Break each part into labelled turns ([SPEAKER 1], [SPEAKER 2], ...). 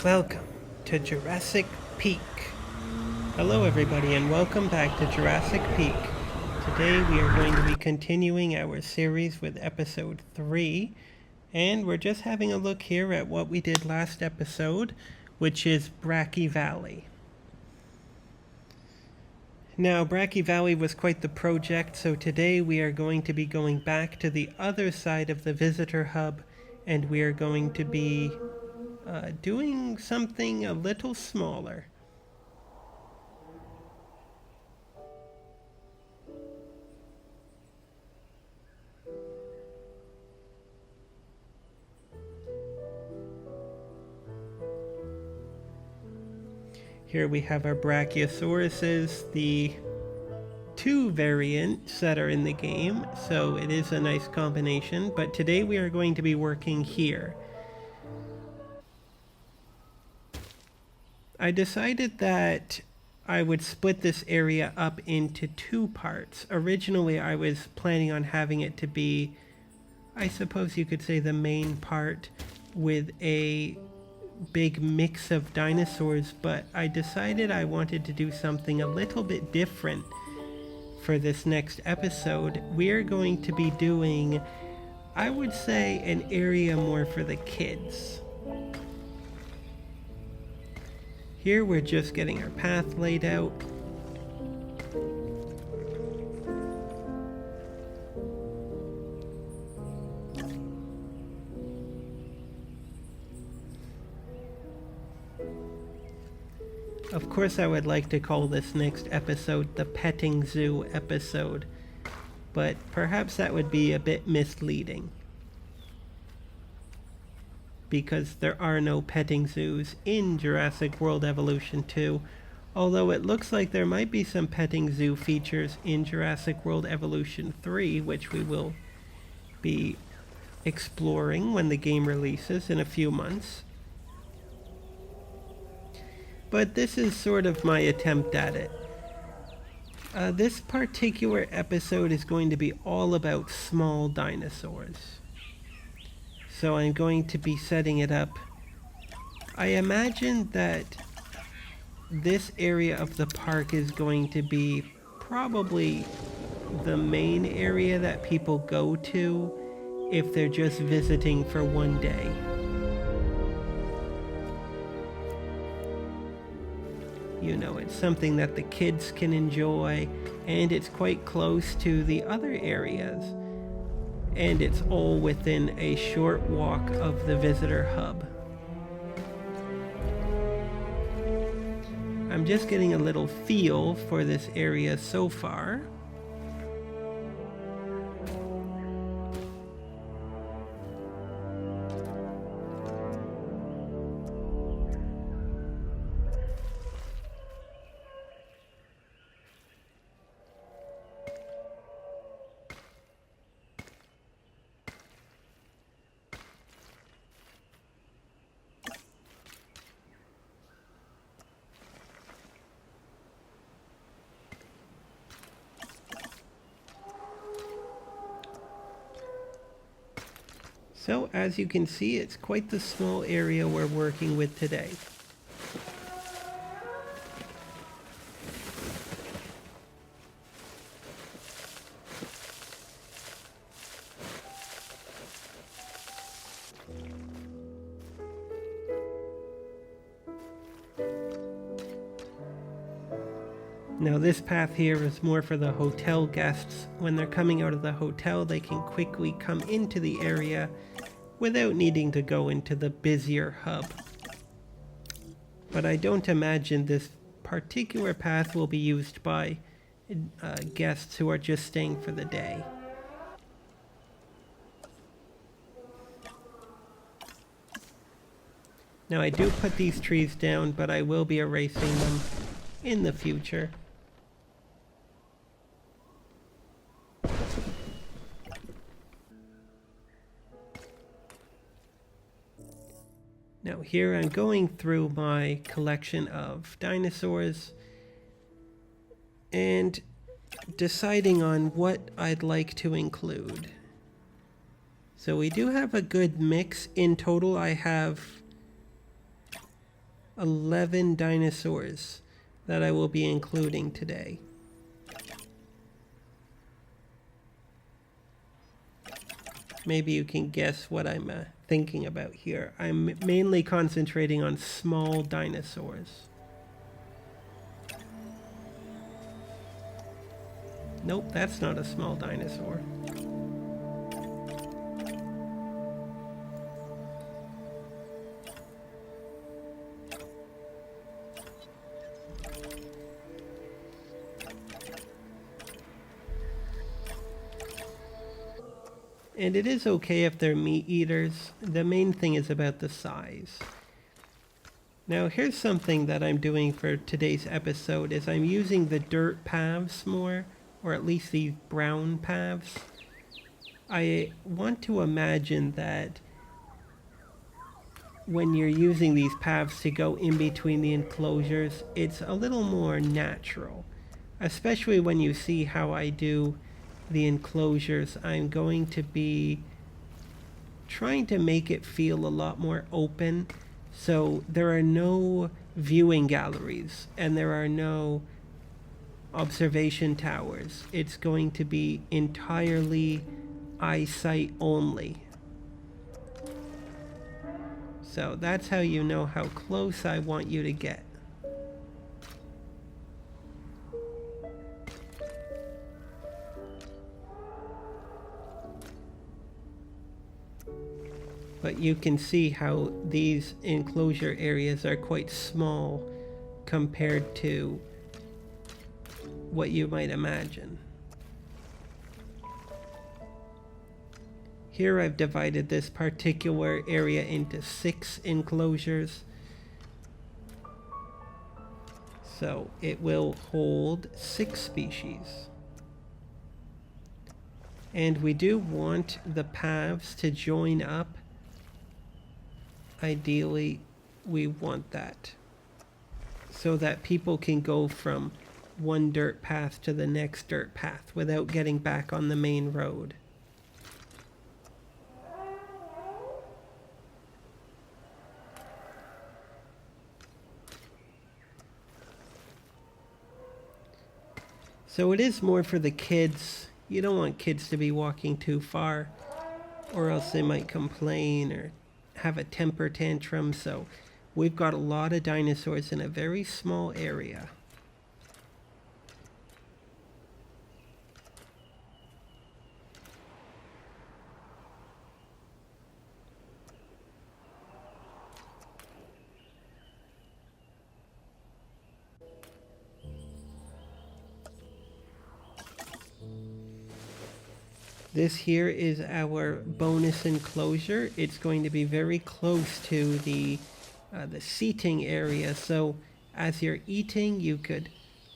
[SPEAKER 1] Welcome to Jurassic Peak. Hello everybody and welcome back to Jurassic Peak. Today we are going to be continuing our series with episode 3, and we're just having a look here at what we did last episode, which is Bracky Valley. Now, Bracky Valley was quite the project, so today we are going to be going back to the other side of the visitor hub, and we are going to be doing something a little smaller. Here we have our Brachiosauruses, the 2 variants that are in the game, so it is a nice combination, but today we are going to be working here. I decided that I would split this area up into 2 parts. Originally I was planning on having it to be, I suppose you could say, the main part with a big mix of dinosaurs, but I decided I wanted to do something a little bit different for this next episode. We're going to be doing, I would say, an area more for the kids. Here we're just getting our path laid out. Of course, I would like to call this next episode the Petting Zoo episode, but perhaps that would be a bit misleading, because there are no petting zoos in Jurassic World Evolution 2, although it looks like there might be some petting zoo features in Jurassic World Evolution 3, which we will be exploring when the game releases in a few months. But this is sort of my attempt at it. This particular episode is going to be all about small dinosaurs. So I'm going to be setting it up. I imagine that this area of the park is going to be probably the main area that people go to if they're just visiting for one day. You know, it's something that the kids can enjoy, and it's quite close to the other areas. And it's all within a short walk of the visitor hub. I'm just getting a little feel for this area so far. So, as you can see, it's quite the small area we're working with today. Now this path here is more for the hotel guests. When they're coming out of the hotel, they can quickly come into the area without needing to go into the busier hub. But I don't imagine this particular path will be used by guests who are just staying for the day. Now I do put these trees down, but I will be erasing them in the future. Now here I'm going through my collection of dinosaurs and deciding on what I'd like to include. So we do have a good mix. In total I have 11 dinosaurs that I will be including today. Maybe you can guess what I'm thinking about here. I'm mainly concentrating on small dinosaurs. Nope, that's not a small dinosaur. And it is okay if they're meat eaters. The main thing is about the size. Now here's something that I'm doing for today's episode is I'm using the dirt paths more, or at least these brown paths. I want to imagine that when you're using these paths to go in between the enclosures, it's a little more natural. Especially when you see how I do the enclosures, I'm going to be trying to make it feel a lot more open. So there are no viewing galleries and there are no observation towers. It's going to be entirely eyesight only. So that's how you know how close I want you to get. But you can see how these enclosure areas are quite small compared to what you might imagine. Here I've divided this particular area into 6 enclosures. So it will hold 6 species. And we do want the paths to join up. Ideally, we want that so that people can go from one dirt path to the next dirt path without getting back on the main road. So it is more for the kids. You don't want kids to be walking too far, or else they might complain or have a temper tantrum. So we've got a lot of dinosaurs in a very small area. This here is our bonus enclosure. It's going to be very close to the seating area. So as you're eating, you could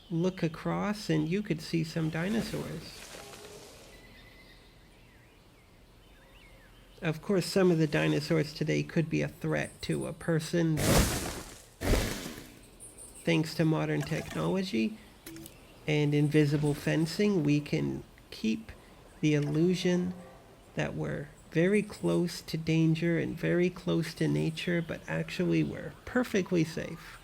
[SPEAKER 1] look across and you could see some dinosaurs. Of course, some of the dinosaurs today could be a threat to a person. Thanks to modern technology and invisible fencing, we can keep the illusion that we're very close to danger and very close to nature, but actually we're perfectly safe.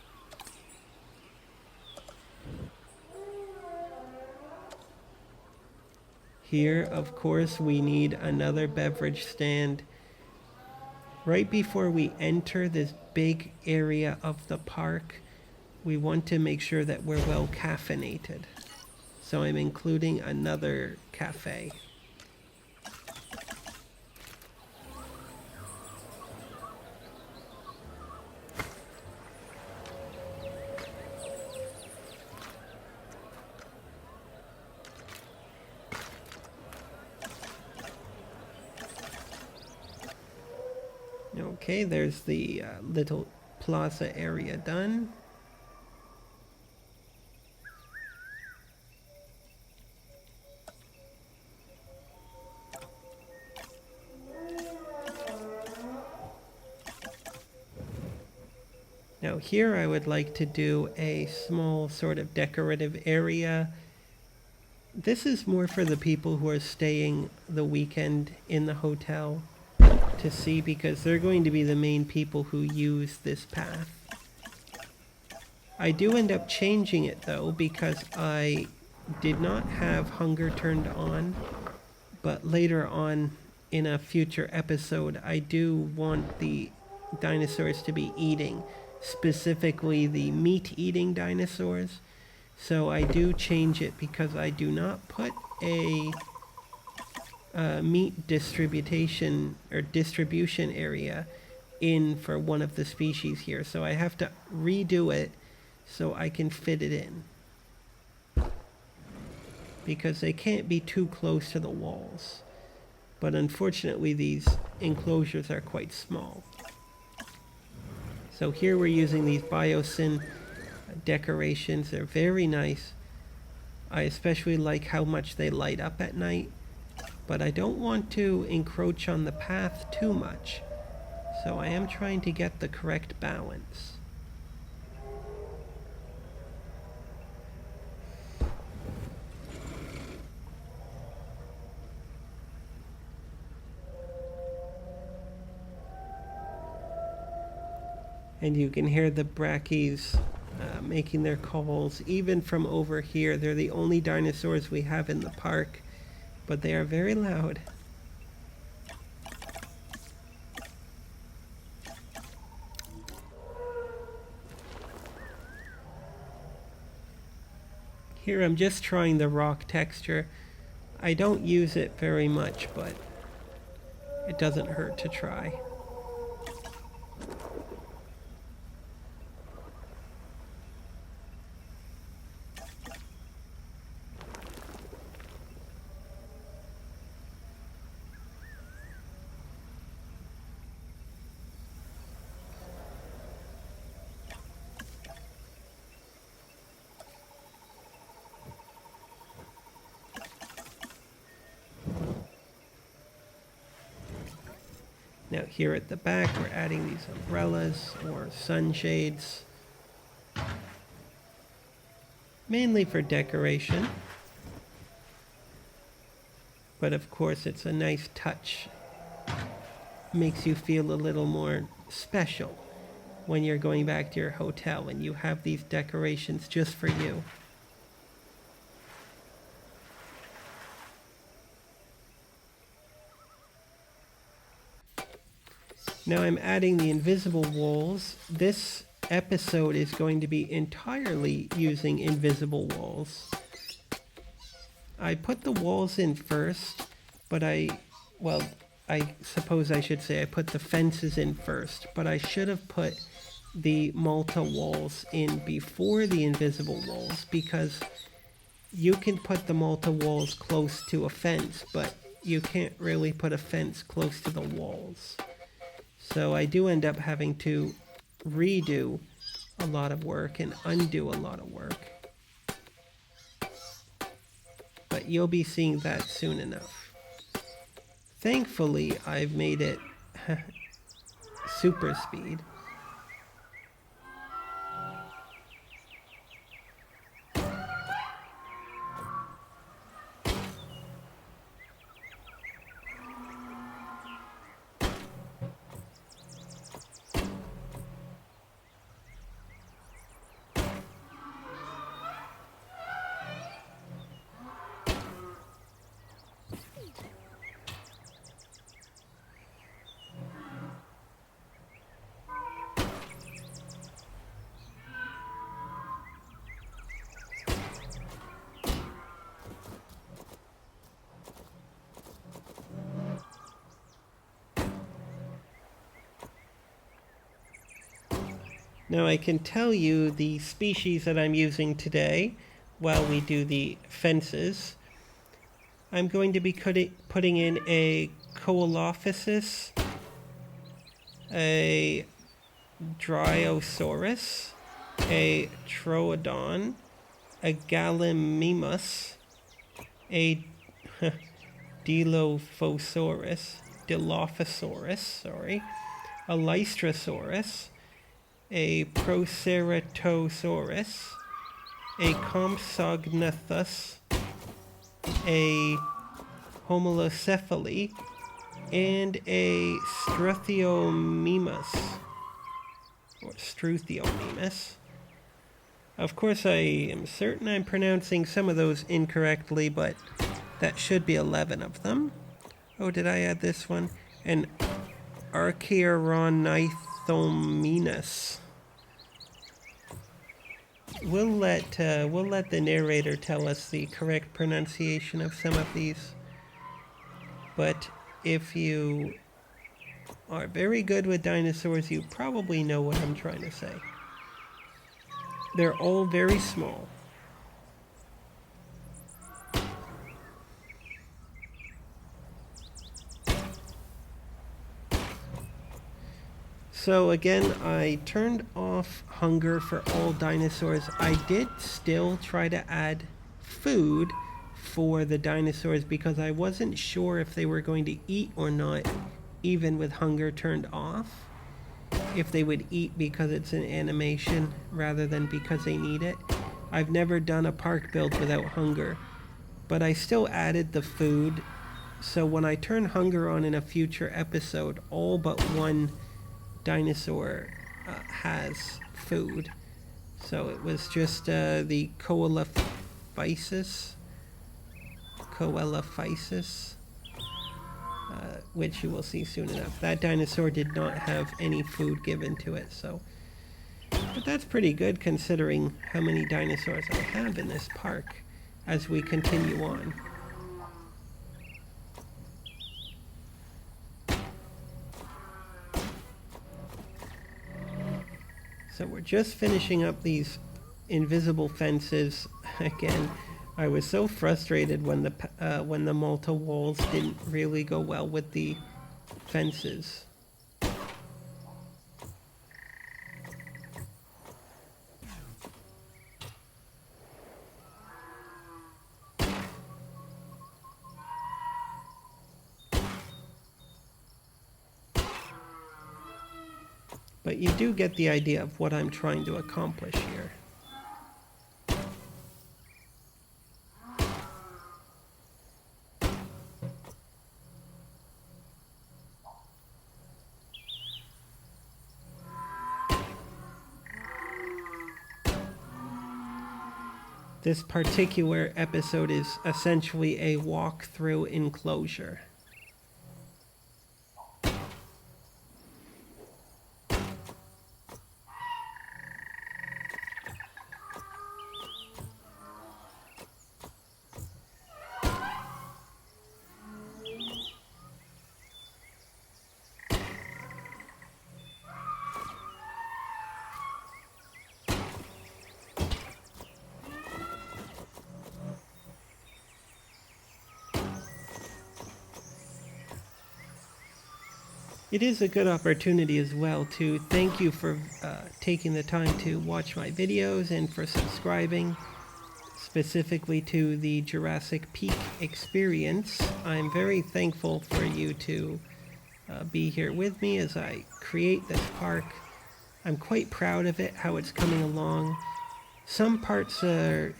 [SPEAKER 1] Here, of course, we need another beverage stand. Right before we enter this big area of the park, we want to make sure that we're well caffeinated. So I'm including another cafe. Okay, there's the little plaza area done. Now here I would like to do a small sort of decorative area. This is more for the people who are staying the weekend in the hotel to see, because they're going to be the main people who use this path. I do end up changing it though, because I did not have hunger turned on, but later on in a future episode, I do want the dinosaurs to be eating, specifically the meat-eating dinosaurs. So I do change it because I do not put a meat distribution area in for one of the species here. So I have to redo it so I can fit it in, because they can't be too close to the walls. But unfortunately, these enclosures are quite small. So here we're using these biosyn decorations. They're very nice. I especially like how much they light up at night, but I don't want to encroach on the path too much. So I am trying to get the correct balance. And you can hear the brackies making their calls even from over here. They're the only dinosaurs we have in the park, but they are very loud. Here I'm just trying the rock texture. I don't use it very much, but it doesn't hurt to try. Now here at the back, we're adding these umbrellas or sunshades, mainly for decoration. But of course, it's a nice touch. Makes you feel a little more special when you're going back to your hotel and you have these decorations just for you. Now I'm adding the invisible walls. This episode is going to be entirely using invisible walls. I put the walls in first, but I suppose I should say I put the fences in first, but I should have put the Malta walls in before the invisible walls, because you can put the Malta walls close to a fence, but you can't really put a fence close to the walls. So I do end up having to redo a lot of work and undo a lot of work. But you'll be seeing that soon enough. Thankfully, I've made it super speed. Now I can tell you the species that I'm using today while we do the fences. I'm going to be putting in a Coelophysis, a Dryosaurus, a Troodon, a Gallimimus, a Dilophosaurus, a Lystrosaurus, a Proceratosaurus, a Compsognathus, a Homalocephali, and a Struthiomimus, or Struthiomimus. Of course, I am certain I'm pronouncing some of those incorrectly, but that should be 11 of them. Oh, did I add this one? An Archaeronithominus. We'll let the narrator tell us the correct pronunciation of some of these. But if you are very good with dinosaurs, you probably know what I'm trying to say. They're all very small. So again, I turned off hunger for all dinosaurs. I did still try to add food for the dinosaurs because I wasn't sure if they were going to eat or not, even with hunger turned off. If they would eat because it's an animation rather than because they need it. I've never done a park build without hunger, but I still added the food. So when I turn hunger on in a future episode, all but one dinosaur has food. So it was just the Coelophysis, which you will see soon enough. That dinosaur did not have any food given to it, so. But that's pretty good considering how many dinosaurs I have in this park as we continue on. So we're just finishing up these invisible fences. Again, I was so frustrated when the Malta walls didn't really go well with the fences. But you do get the idea of what I'm trying to accomplish here. This particular episode is essentially a walk-through enclosure. It is a good opportunity as well to thank you for taking the time to watch my videos and for subscribing specifically to the Jurassic Peak experience. I'm very thankful for you to be here with me as I create this park. I'm quite proud of it, how it's coming along. Some parts are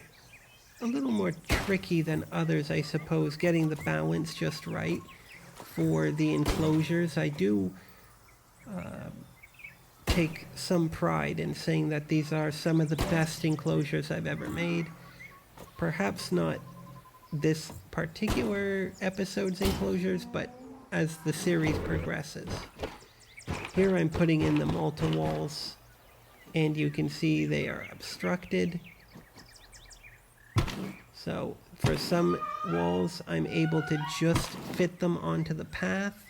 [SPEAKER 1] a little more tricky than others, I suppose, getting the balance just right. For the enclosures, I do take some pride in saying that these are some of the best enclosures I've ever made. Perhaps not this particular episode's enclosures, but as the series progresses. Here I'm putting in the Malta walls, and you can see they are obstructed. So for some walls, I'm able to just fit them onto the path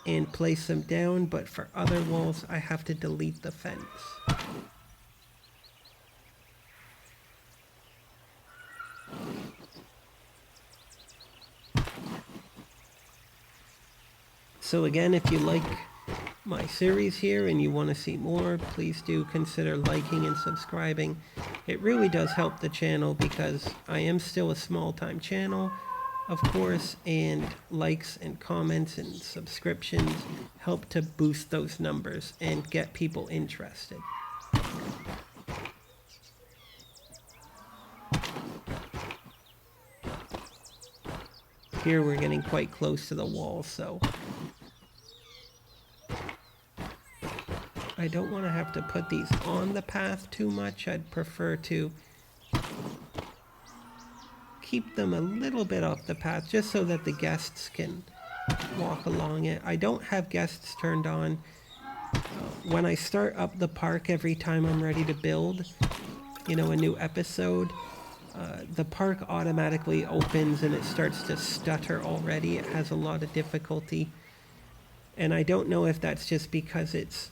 [SPEAKER 1] and place them down, but for other walls, I have to delete the fence. So again, if you like my series here and you want to see more, please do consider liking and subscribing. It really does help the channel because I am still a small-time channel, of course, and likes and comments and subscriptions help to boost those numbers and get people interested. Here we're getting quite close to the wall, so I don't want to have to put these on the path too much. I'd prefer to keep them a little bit off the path just so that the guests can walk along it. I don't have guests turned on. When I start up the park every time I'm ready to build, a new episode, the park automatically opens and it starts to stutter already. It has a lot of difficulty. And I don't know if that's just because it's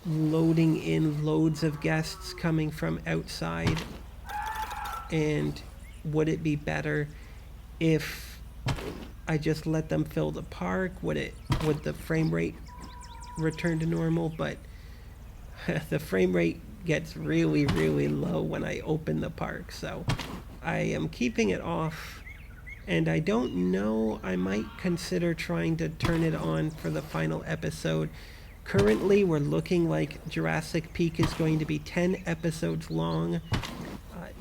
[SPEAKER 1] loading in loads of guests coming from outside. And would it be better if I just let them fill the park? Would the frame rate return to normal? But the frame rate gets really, really low when I open the park, so I am keeping it off, and I don't know, I might consider trying to turn it on for the final episode. Currently we're looking like Jurassic Peak is going to be 10 episodes long.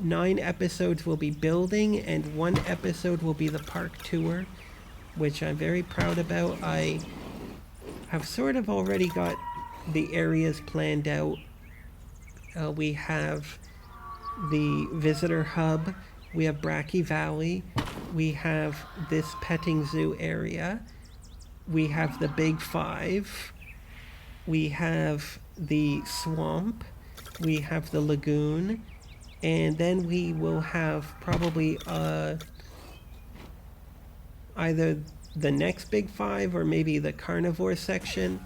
[SPEAKER 1] 9 episodes will be building and 1 episode will be the park tour, which I'm very proud about. I have sort of already got the areas planned out. We have the visitor hub, we have Bracky Valley, we have this petting zoo area, we have the Big Five, we have the swamp, we have the lagoon, and then we will have probably either the next Big Five or maybe the carnivore section,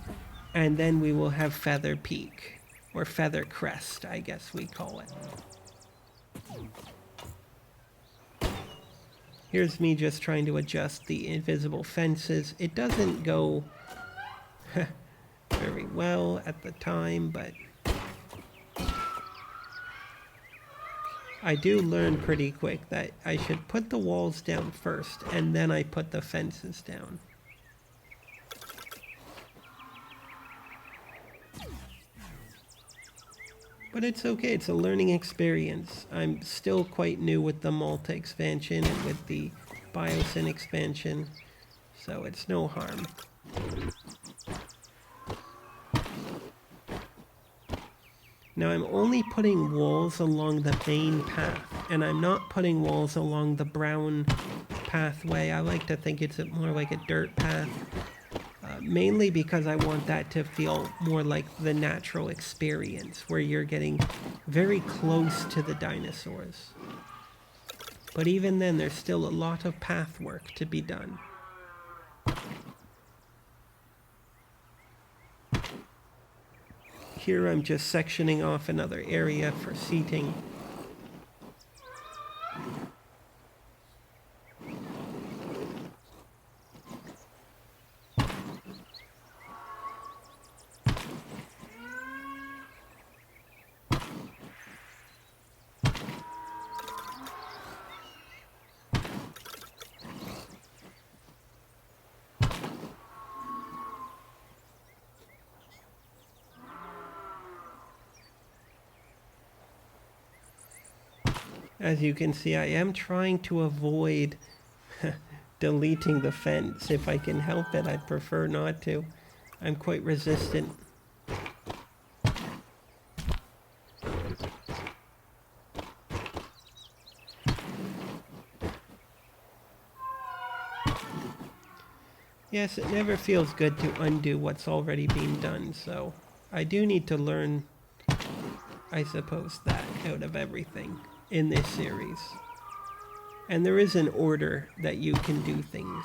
[SPEAKER 1] and then we will have Feather Peak, or Feather Crest, I guess we call it. Here's me just trying to adjust the invisible fences. It doesn't go very well at the time, but I do learn pretty quick that I should put the walls down first, and then I put the fences down. But it's okay, it's a learning experience. I'm still quite new with the Malta expansion and with the Biosyn expansion, so it's no harm. Now I'm only putting walls along the main path, and I'm not putting walls along the brown pathway. I like to think it's more like a dirt path. Mainly because I want that to feel more like the natural experience, where you're getting very close to the dinosaurs. But even then, there's still a lot of path work to be done. Here I'm just sectioning off another area for seating. As you can see, I am trying to avoid deleting the fence. If I can help it, I'd prefer not to. I'm quite resistant. Yes, it never feels good to undo what's already been done, so I do need to learn, I suppose, that out of everything in this series. And there is an order that you can do things.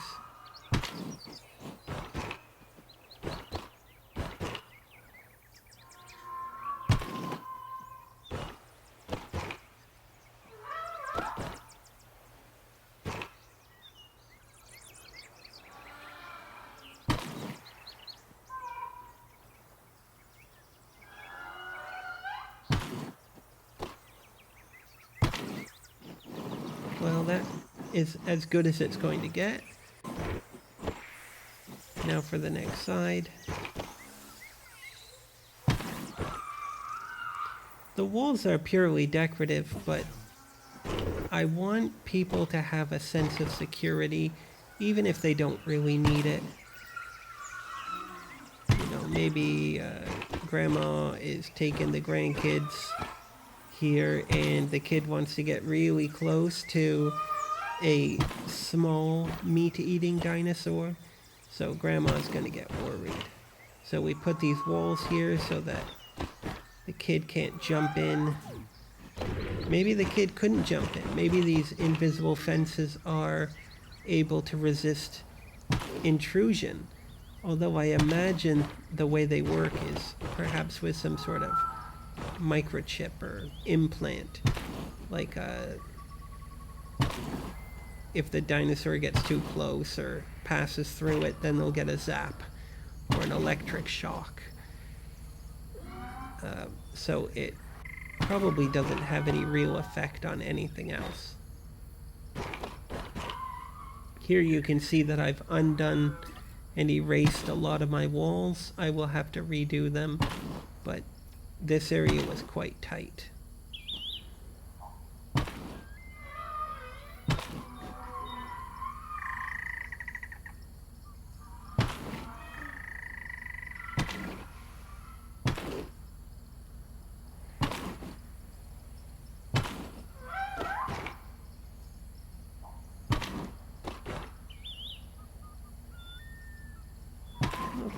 [SPEAKER 1] Well, that is as good as it's going to get. Now for the next side. The walls are purely decorative, but I want people to have a sense of security, even if they don't really need it. You know, maybe Grandma is taking the grandkids here, and the kid wants to get really close to a small meat-eating dinosaur, so Grandma's gonna get worried. So we put these walls here so that the kid can't jump in. Maybe the kid couldn't jump in. Maybe these invisible fences are able to resist intrusion. Although I imagine the way they work is perhaps with some sort of microchip or implant. Like if the dinosaur gets too close or passes through it, then they'll get a zap or an electric shock. So it probably doesn't have any real effect on anything else. Here you can see that I've undone and erased a lot of my walls. I will have to redo them, but this area was quite tight.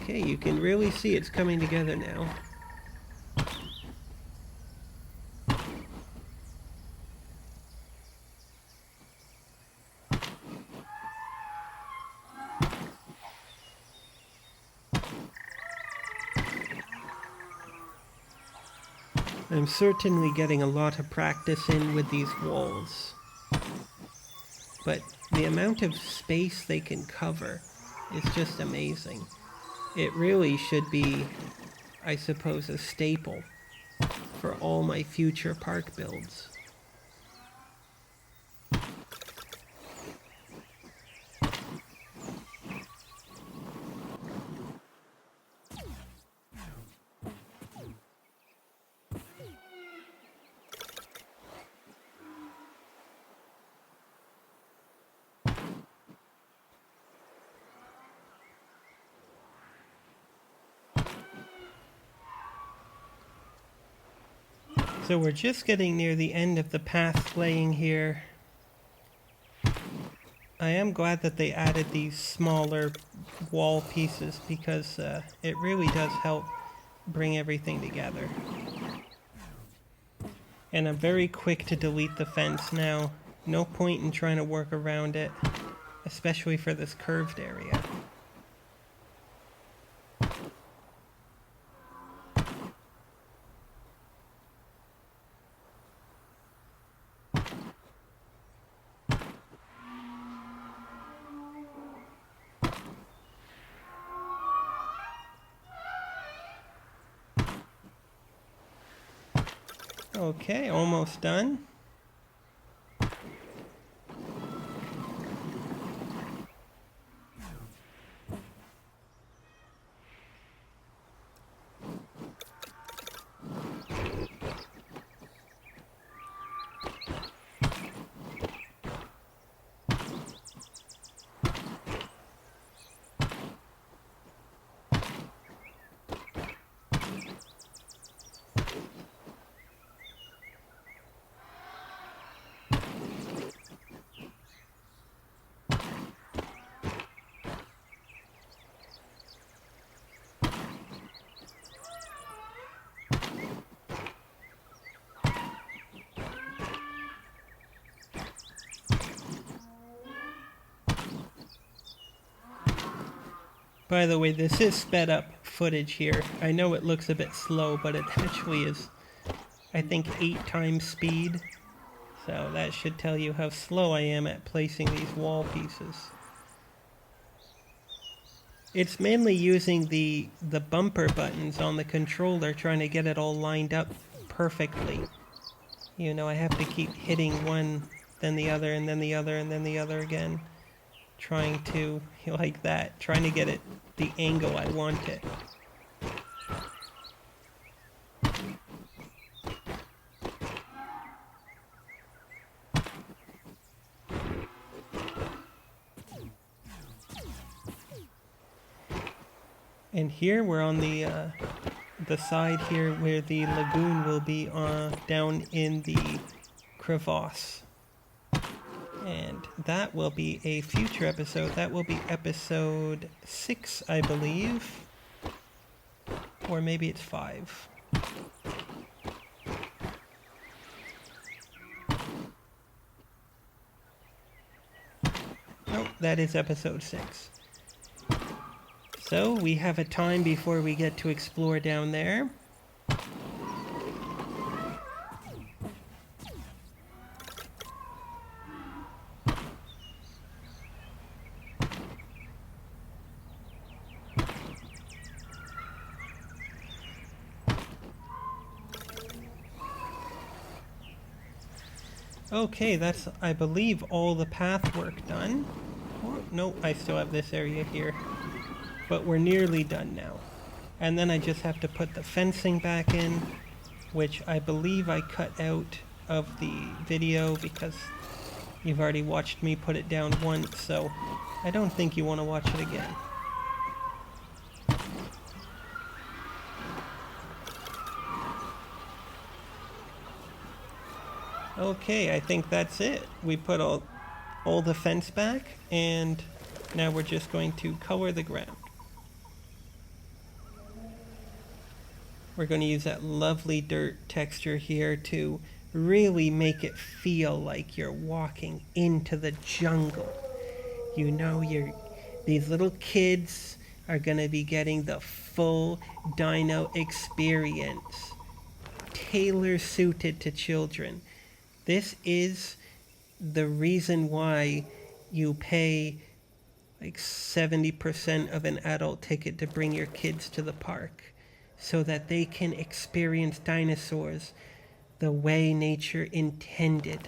[SPEAKER 1] Okay, you can really see it's coming together now. I'm certainly getting a lot of practice in with these walls, but the amount of space they can cover is just amazing. It really should be, I suppose, a staple for all my future park builds. So we're just getting near the end of the path laying here. I am glad that they added these smaller wall pieces because it really does help bring everything together. And I'm very quick to delete the fence now. No point in trying to work around it, especially for this curved area. Okay, almost done. By the way, this is sped up footage here. I know it looks a bit slow, but it actually is, I think, 8 times speed. So that should tell you how slow I am at placing these wall pieces. It's mainly using the bumper buttons on the controller, trying to get it all lined up perfectly. You know, I have to keep hitting one, then the other, and then the other, and then the other again. Trying to, like that, trying to get it the angle I want it. And here we're on the the side here where the lagoon will be down in the crevasse. And that will be a future episode. That will be episode 6, I believe. Or maybe it's 5. Nope, that is episode 6. So we have a time before we get to explore down there. Okay, that's, I believe, all the path work done. Oh, no, I still have this area here. But we're nearly done now. And then I just have to put the fencing back in, which I believe I cut out of the video because you've already watched me put it down once, so I don't think you want to watch it again. Okay, I think that's it. We put all the fence back, and now we're just going to color the ground. We're going to use that lovely dirt texture here to really make it feel like you're walking into the jungle. You know, these little kids are going to be getting the full dino experience, tailor-suited to children. This is the reason why you pay like 70% of an adult ticket to bring your kids to the park, so that they can experience dinosaurs the way nature intended,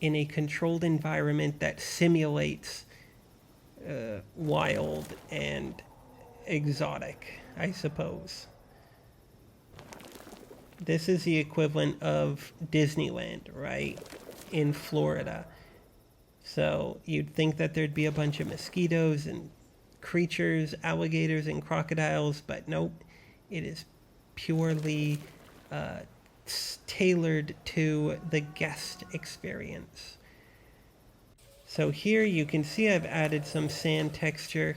[SPEAKER 1] in a controlled environment that simulates wild and exotic, I suppose. This is the equivalent of Disneyland, right? In Florida. So you'd think that there'd be a bunch of mosquitoes and creatures, alligators and crocodiles, but nope. It is purely tailored to the guest experience. So here you can see I've added some sand texture,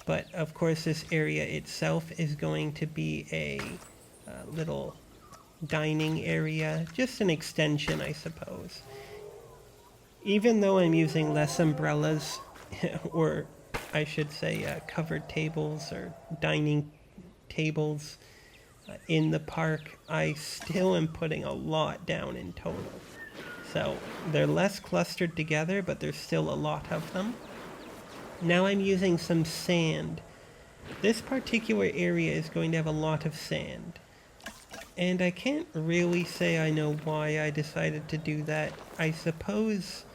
[SPEAKER 1] but of course this area itself is going to be a little dining area, just an extension, I suppose. Even though I'm using less umbrellas, or I should say covered tables or dining tables in the park, I still am putting a lot down in total. So they're less clustered together, but there's still a lot of them. Now I'm using some sand. This particular area is going to have a lot of sand. And I can't really say I know why I decided to do that. I suppose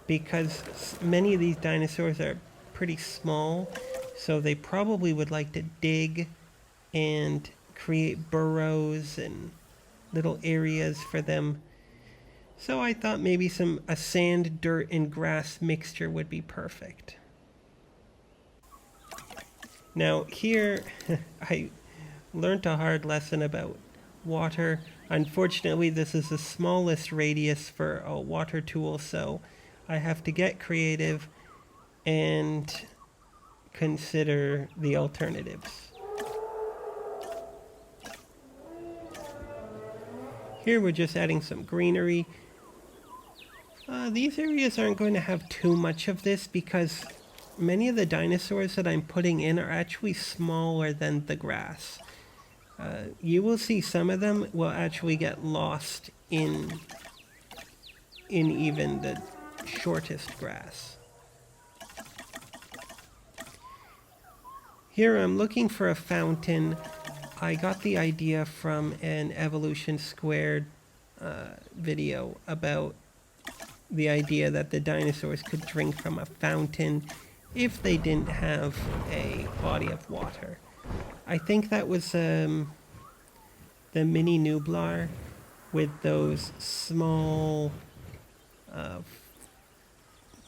[SPEAKER 1] because many of these dinosaurs are pretty small, so they probably would like to dig and create burrows and little areas for them. So I thought maybe a sand, dirt, and grass mixture would be perfect. Now here, I learned a hard lesson about water. Unfortunately, this is the smallest radius for a water tool, so I have to get creative and consider the alternatives. Here we're just adding some greenery. These areas aren't going to have too much of this because many of the dinosaurs that I'm putting in are actually smaller than the grass. You will see some of them will actually get lost in even the shortest grass. Here I'm looking for a fountain. I got the idea from an Evolution Squared video about the idea that the dinosaurs could drink from a fountain if they didn't have a body of water. I think that was the mini Nublar with those small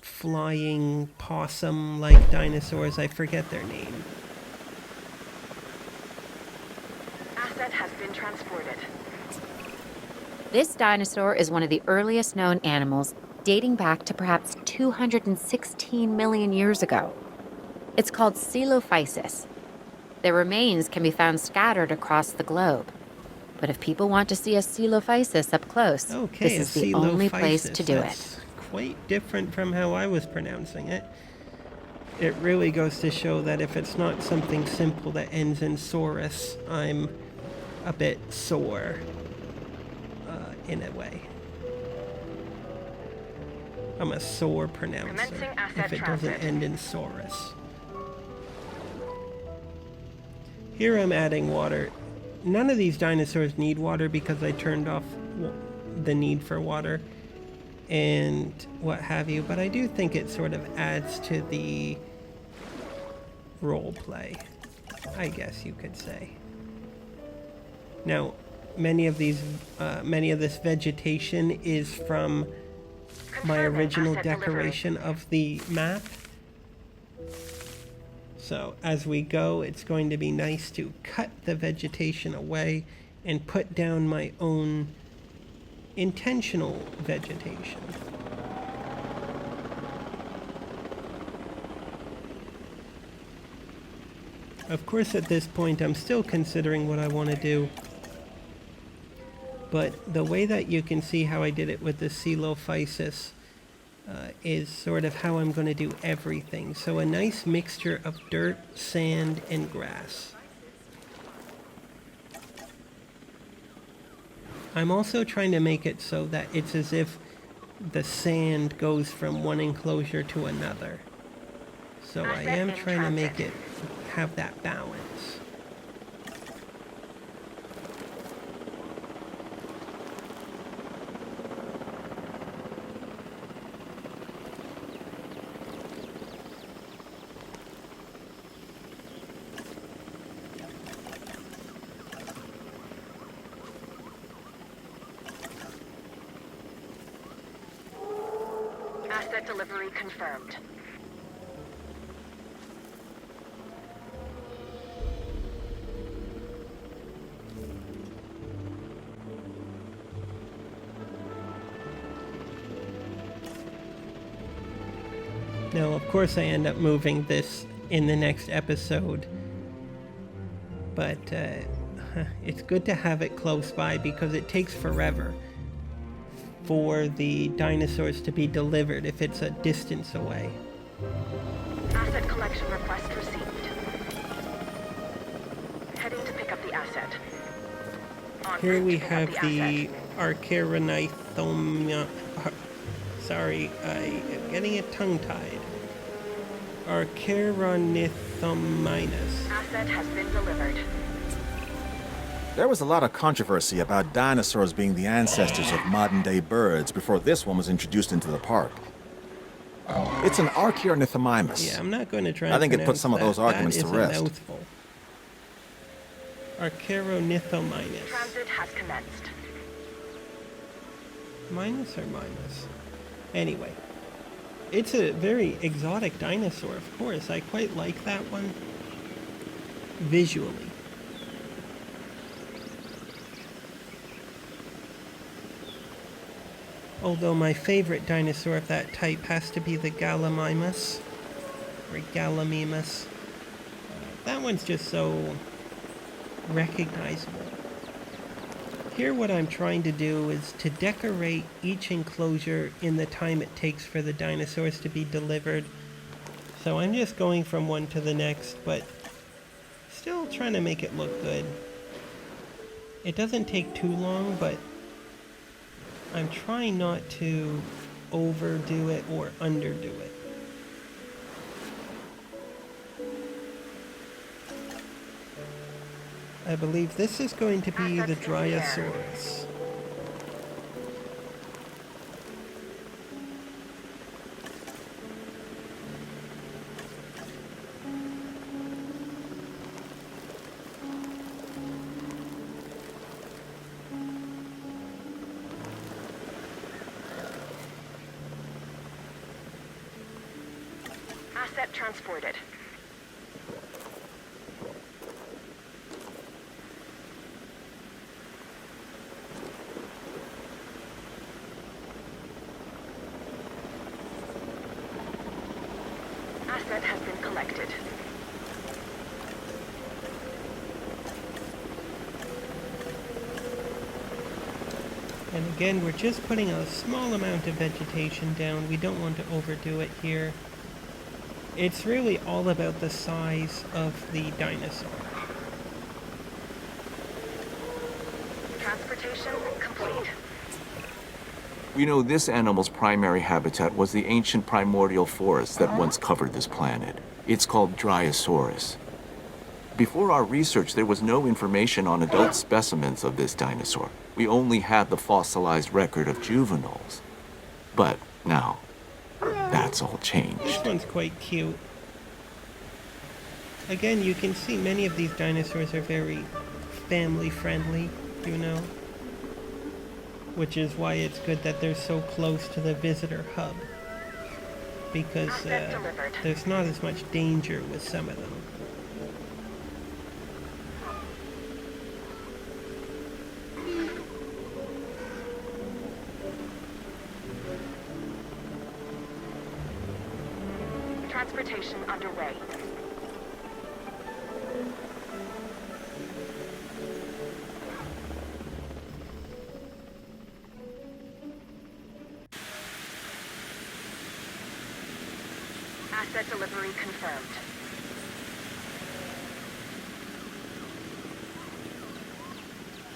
[SPEAKER 1] flying possum-like dinosaurs. I forget their name.
[SPEAKER 2] transported.
[SPEAKER 3] This dinosaur is one of the earliest known animals, dating back to perhaps 216 million years ago. It's called Coelophysis. Their remains can be found scattered across the globe. But if people want to see a Coelophysis up close,
[SPEAKER 1] Okay,
[SPEAKER 3] this
[SPEAKER 1] a
[SPEAKER 3] is the only place to
[SPEAKER 1] Coelophysis.
[SPEAKER 3] do
[SPEAKER 1] That's quite different from how I was pronouncing it. It really goes to show that if it's not something simple that ends in saurus, I'm a bit sore, in a way. I'm a sore pronouncer
[SPEAKER 2] Commencing asset
[SPEAKER 1] if it
[SPEAKER 2] transit.
[SPEAKER 1] doesn't end in saurus. Here I'm adding water. None of these dinosaurs need water because I turned off the need for water and what have you, but I do think it sort of adds to the role play, I guess you could say. Now, many of this vegetation is from my original decoration of the map. So as we go, it's going to be nice to cut the vegetation away and put down my own intentional vegetation. Of course, at this point, I'm still considering what I want to do. But the way that you can see how I did it with the Coelophysis is sort of how I'm going to do everything. So a nice mixture of dirt, sand, and grass. I'm also trying to make it so that it's as if the sand goes from one enclosure to another. So I am trying to make it have that balance.
[SPEAKER 2] Asset delivery confirmed.
[SPEAKER 1] Now, of course, I end up moving this in the next episode, but it's good to have it close by because it takes forever for the dinosaurs to be delivered if it's a distance away.
[SPEAKER 2] Asset collection request received. Heading to pick up the asset.
[SPEAKER 1] Here we have the Archaeronithomia. Sorry, I am getting it tongue-tied. Archaeronithominus.
[SPEAKER 2] Asset has been delivered.
[SPEAKER 4] There was a lot of controversy about dinosaurs being the ancestors of modern-day birds before this one was introduced into the park. It's an Archaeornithomimus.
[SPEAKER 1] Yeah, I'm not going to try and
[SPEAKER 4] I think it puts some of those
[SPEAKER 1] that.
[SPEAKER 4] arguments
[SPEAKER 1] That
[SPEAKER 4] to
[SPEAKER 1] is a
[SPEAKER 4] rest.
[SPEAKER 1] mouthful. Archaeornithominus.
[SPEAKER 2] Transit has commenced.
[SPEAKER 1] Minus or minus? Anyway, it's a very exotic dinosaur, of course. I quite like that one visually. Although my favorite dinosaur of that type has to be the Gallimimus, or Gallimimus. That one's just so recognizable. Here what I'm trying to do is to decorate each enclosure in the time it takes for the dinosaurs to be delivered. So I'm just going from one to the next, but still trying to make it look good. It doesn't take too long, but I'm trying not to overdo it or underdo it. I believe this is going to be the Dryosaurus.
[SPEAKER 2] Asset transported. collected.
[SPEAKER 1] And again, we're just putting a small amount of vegetation down. We don't want to overdo it here. It's really all about the size of the dinosaur.
[SPEAKER 2] Transportation complete.
[SPEAKER 5] We know this animal's primary habitat was the ancient primordial forest that once covered this planet. It's called Dryosaurus. Before our research, there was no information on adult specimens of this dinosaur. We only had the fossilized record of juveniles. But now, that's all
[SPEAKER 1] This
[SPEAKER 5] changed.
[SPEAKER 1] one's quite cute. Again, you can see many of these dinosaurs are very family friendly, you know? Which is why it's good that they're so close to the visitor hub. Because there's not as much danger with some of them.
[SPEAKER 2] Transportation underway. Asset delivery confirmed.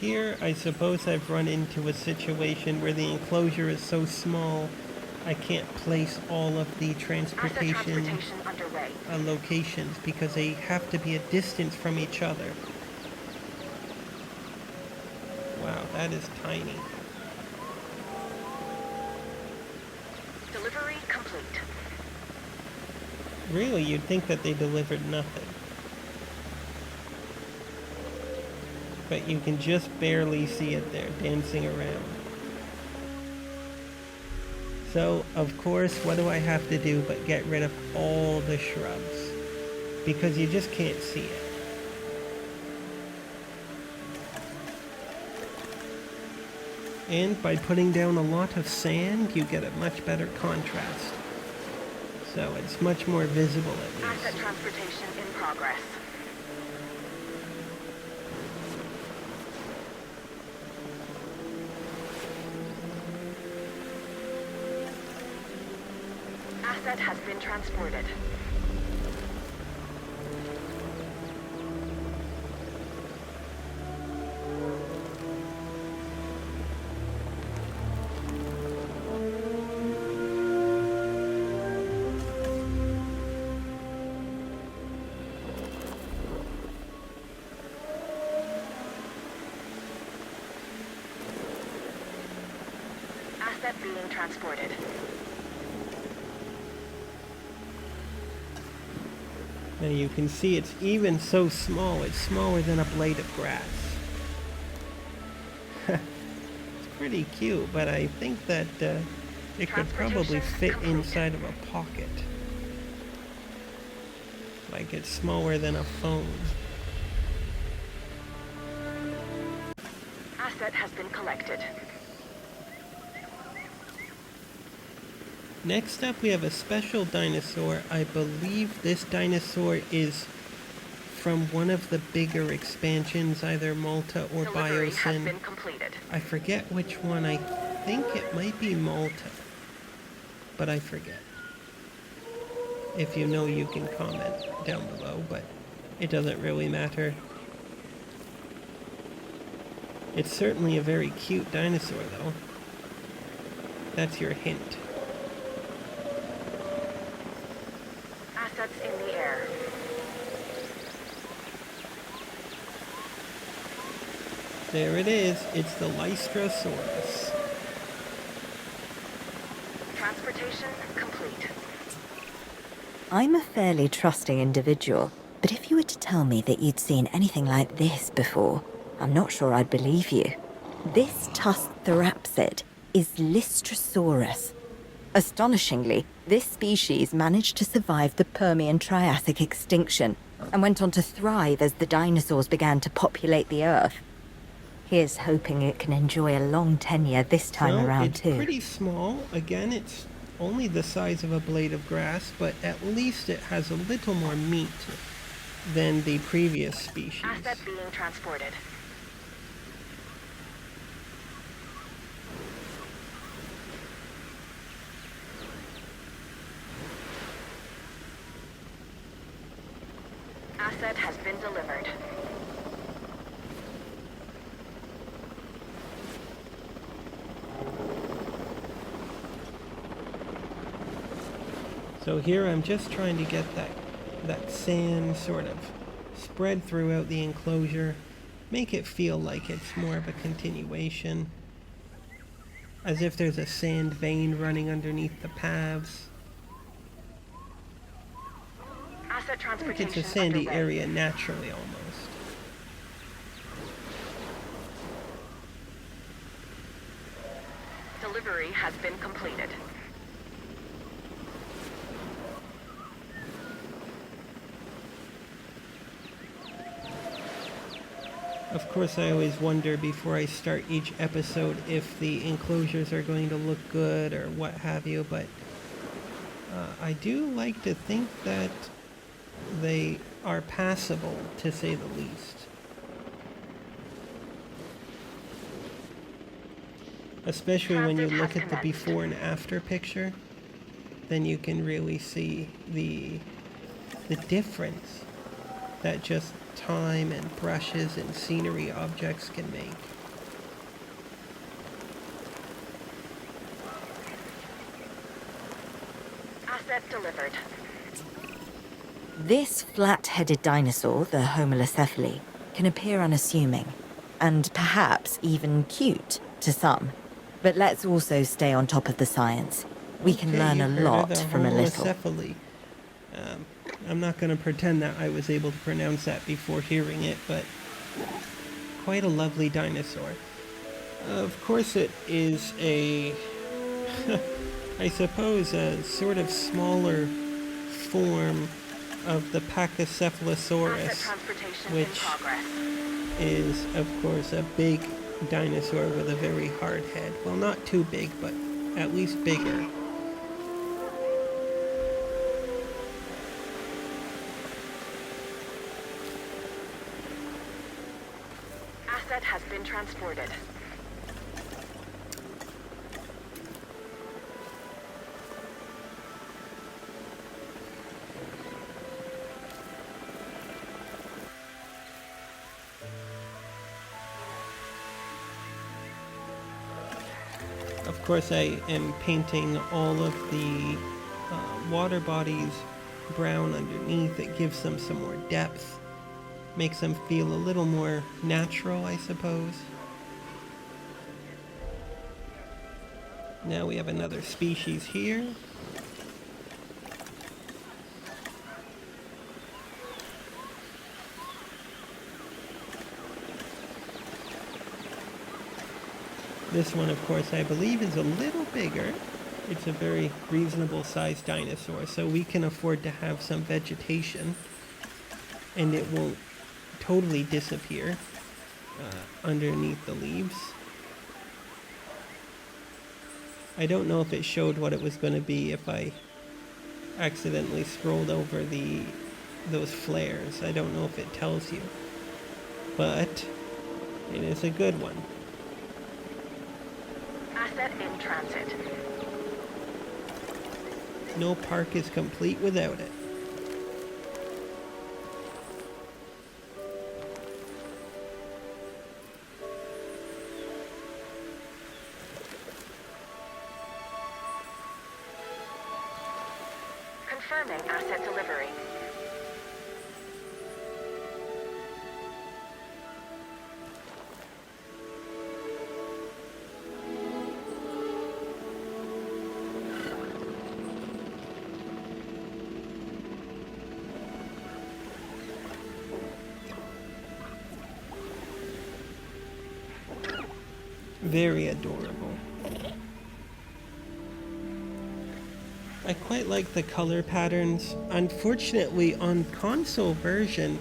[SPEAKER 1] Here, I suppose I've run into a situation where the enclosure is so small, I can't place all of the
[SPEAKER 2] Asset
[SPEAKER 1] transportation
[SPEAKER 2] underway.
[SPEAKER 1] locations because they have to be a distance from each other. Wow, that is tiny.
[SPEAKER 2] Delivery complete.
[SPEAKER 1] Really, you'd think that they delivered nothing. But you can just barely see it there, dancing around. So, of course, what do I have to do but get rid of all the shrubs? Because you just can't see it. And by putting down a lot of sand, you get a much better contrast. So it's much more visible at
[SPEAKER 2] Asset
[SPEAKER 1] least.
[SPEAKER 2] transportation in progress. Asset has been transported. Asset being transported.
[SPEAKER 1] Now you can see it's even so small, it's smaller than a blade of grass. It's pretty cute, but I think that it could probably fit inside of a pocket. Like it's smaller than a phone.
[SPEAKER 2] Asset has been collected.
[SPEAKER 1] Next up, we have a special dinosaur. I believe this dinosaur is from one of the bigger expansions, either Malta or
[SPEAKER 2] Delivery has
[SPEAKER 1] Biosyn.
[SPEAKER 2] been completed.
[SPEAKER 1] I forget which one. I think it might be Malta, but I forget. If you know, you can comment down below, but it doesn't really matter. It's certainly a very cute dinosaur, though. That's your hint.
[SPEAKER 2] Assets in the air.
[SPEAKER 1] There it is. It's the Lystrosaurus.
[SPEAKER 2] Transportation complete.
[SPEAKER 6] I'm a fairly trusting individual, but if you were to tell me that you'd seen anything like this before, I'm not sure I'd believe you. This tusked therapsid is Lystrosaurus. Astonishingly, this species managed to survive the Permian-Triassic extinction and went on to thrive as the dinosaurs began to populate the Earth. Here's hoping it can enjoy a long tenure this time
[SPEAKER 1] So
[SPEAKER 6] around
[SPEAKER 1] it's
[SPEAKER 6] too.
[SPEAKER 1] pretty small. Again, it's only the size of a blade of grass, but at least it has a little more meat than the previous species.
[SPEAKER 2] Asset being transported. Asset has been delivered.
[SPEAKER 1] So here I'm just trying to get that sand sort of spread throughout the enclosure, make it feel like it's more of a continuation, as if there's a sand vein running underneath the paths.
[SPEAKER 2] Asset
[SPEAKER 1] Like
[SPEAKER 2] transportation
[SPEAKER 1] it's a sandy
[SPEAKER 2] underway.
[SPEAKER 1] area naturally almost.
[SPEAKER 2] Delivery has been completed.
[SPEAKER 1] Of course, I always wonder before I start each episode if the enclosures are going to look good or what have you, but I do like to think that they are passable, to say the least. Especially when you
[SPEAKER 2] Transit
[SPEAKER 1] look
[SPEAKER 2] has
[SPEAKER 1] at the
[SPEAKER 2] commenced.
[SPEAKER 1] before and after picture, then you can really see the difference that just time and brushes and scenery objects can make.
[SPEAKER 2] Asset delivered.
[SPEAKER 6] This flat-headed dinosaur, the Homalocephale, can appear unassuming, and perhaps even cute to some. But let's also stay on top of the science. We can
[SPEAKER 1] Okay,
[SPEAKER 6] learn
[SPEAKER 1] you
[SPEAKER 6] a
[SPEAKER 1] heard of
[SPEAKER 6] lot
[SPEAKER 1] the
[SPEAKER 6] from a little.
[SPEAKER 1] Homalocephale. I'm not going to pretend that I was able to pronounce that before hearing it, but quite a lovely dinosaur. Of course it is a, I suppose, a sort of smaller form of the
[SPEAKER 2] Asset
[SPEAKER 1] Pachycephalosaurus,
[SPEAKER 2] transportation in
[SPEAKER 1] which
[SPEAKER 2] progress.
[SPEAKER 1] is, of course, a big dinosaur with a very hard head. Well, not too big, but at least bigger.
[SPEAKER 2] Asset has been transported.
[SPEAKER 1] Of course, I am painting all of the water bodies brown underneath. It gives them some more depth, makes them feel a little more natural, I suppose. Now we have another species here. This one, of course, I believe is a little bigger. It's a very reasonable sized dinosaur, so we can afford to have some vegetation and it won't totally disappear underneath the leaves. I don't know if it showed what it was going to be if I accidentally scrolled over those flares. I don't know if it tells you, but it is a good one.
[SPEAKER 2] Asset in transit.
[SPEAKER 1] No park is complete without it.
[SPEAKER 2] Confirming asset delivery.
[SPEAKER 1] Very adorable. I quite like the color patterns. Unfortunately, on console version,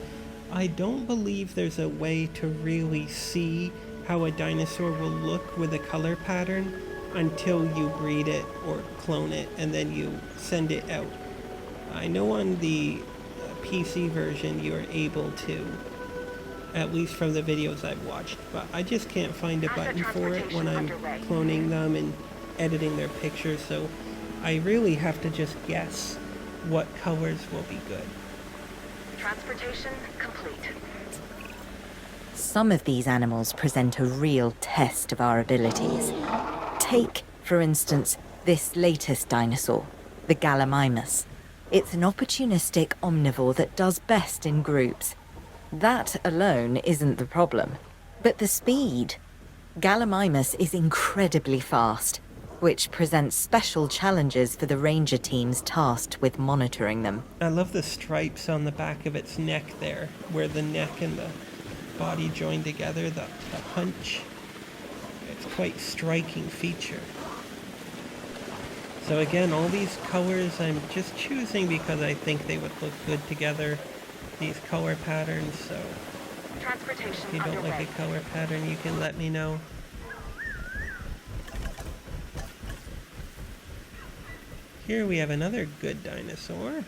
[SPEAKER 1] I don't believe there's a way to really see how a dinosaur will look with a color pattern. until you breed it or clone it, and then you send it out. I know on the PC version you're able to, at least from the videos I've watched, but I just can't find a button for it when I'm cloning them and editing their pictures, so I really have to just guess what colors will be good.
[SPEAKER 2] Transportation complete.
[SPEAKER 6] Some of these animals present a real test of our abilities. Take, for instance, this latest dinosaur, the Gallimimus. It's an opportunistic omnivore that does best in groups. That alone isn't the problem, but the speed. Gallimimus is incredibly fast, which presents special challenges for the ranger teams tasked with monitoring them.
[SPEAKER 1] I love the stripes on the back of its neck there, where the neck and the body join together, the hunch. It's quite striking feature. So again, all these colors I'm just choosing because I think they would look good together, these color patterns, so
[SPEAKER 2] Transportation
[SPEAKER 1] if you don't like a color pattern, you can let me know. Here we have another good dinosaur.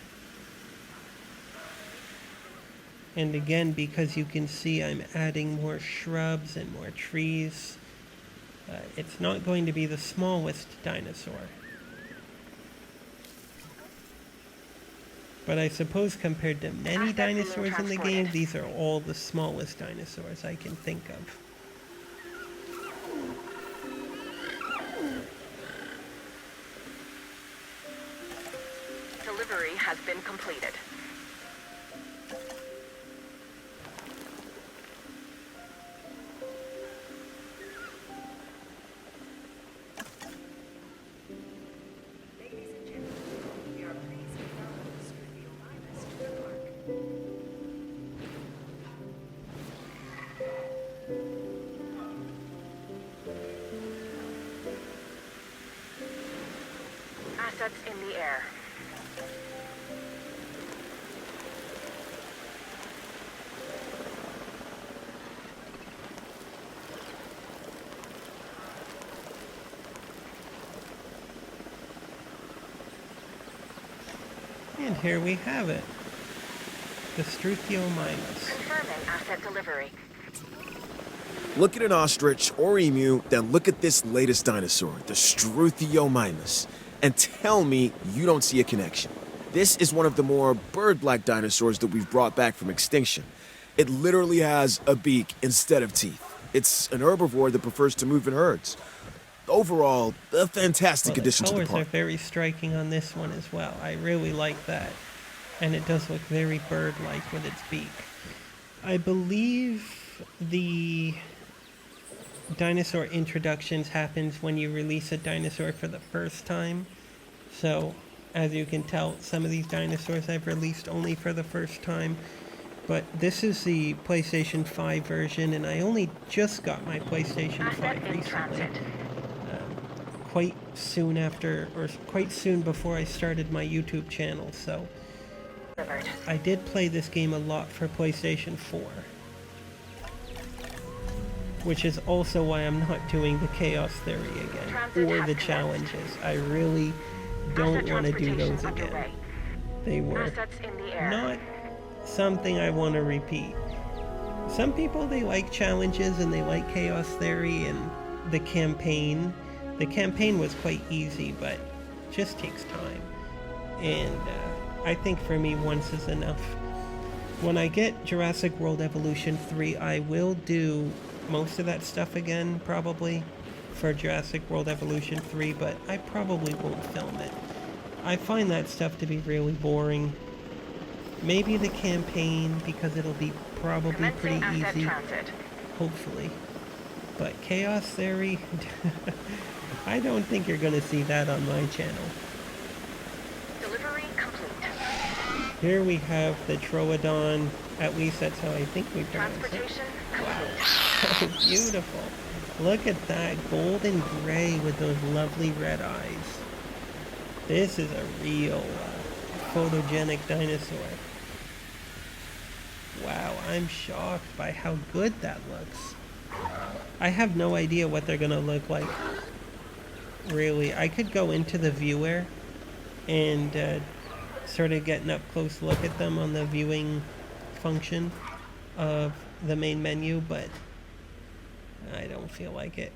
[SPEAKER 1] And again, because you can see I'm adding more shrubs and more trees, it's not going to be the smallest dinosaur. But I suppose compared to many dinosaurs in the game, these are all the smallest dinosaurs I can think of.
[SPEAKER 2] Delivery has been completed. Assets in the air.
[SPEAKER 1] And here we have it. The Struthiomimus.
[SPEAKER 2] Confirming asset delivery.
[SPEAKER 7] Look at an ostrich or emu, then look at this latest dinosaur, the Struthiomimus, and tell me you don't see a connection. This is one of the more bird-like dinosaurs that we've brought back from extinction. It literally has a beak instead of teeth. It's an herbivore that prefers to move in herds. Overall, a fantastic addition to the
[SPEAKER 1] colors are
[SPEAKER 7] park.
[SPEAKER 1] very striking on this one as well. I really like that. And it does look very bird-like with its beak. I believe the dinosaur introductions happens when you release a dinosaur for the first time. So, as you can tell, some of these dinosaurs I've released only for the first time. But this is the PlayStation 5 version, and I only just got my PlayStation 5 recently. Quite soon after, or quite soon before I started my YouTube channel, so I did play this game a lot for PlayStation 4. Which is also why I'm not doing the Chaos Theory again, or the challenges. I really don't want to do those again. They were not something I want to repeat. Some people, they like challenges and they like Chaos Theory and the campaign. The campaign was quite easy, but it just takes time. And I think for me, once is enough. When I get Jurassic World Evolution 3, I will do most of that stuff again, probably, for Jurassic World Evolution 3, but I probably won't film it. I find that stuff to be really boring. Maybe the campaign, because it'll be probably pretty easy, hopefully. But Chaos Theory, I don't think you're going to see that on my channel.
[SPEAKER 2] Delivery complete.
[SPEAKER 1] Here we have the Troodon, at least that's how I think we pronounce it.
[SPEAKER 2] Transportation
[SPEAKER 1] So beautiful. Look at that golden gray with those lovely red eyes. This is a real photogenic dinosaur. Wow, I'm shocked by how good that looks. I have no idea what they're gonna look like really. I could go into the viewer and sort of get an up close look at them on the viewing function of the main menu, but I don't feel like it.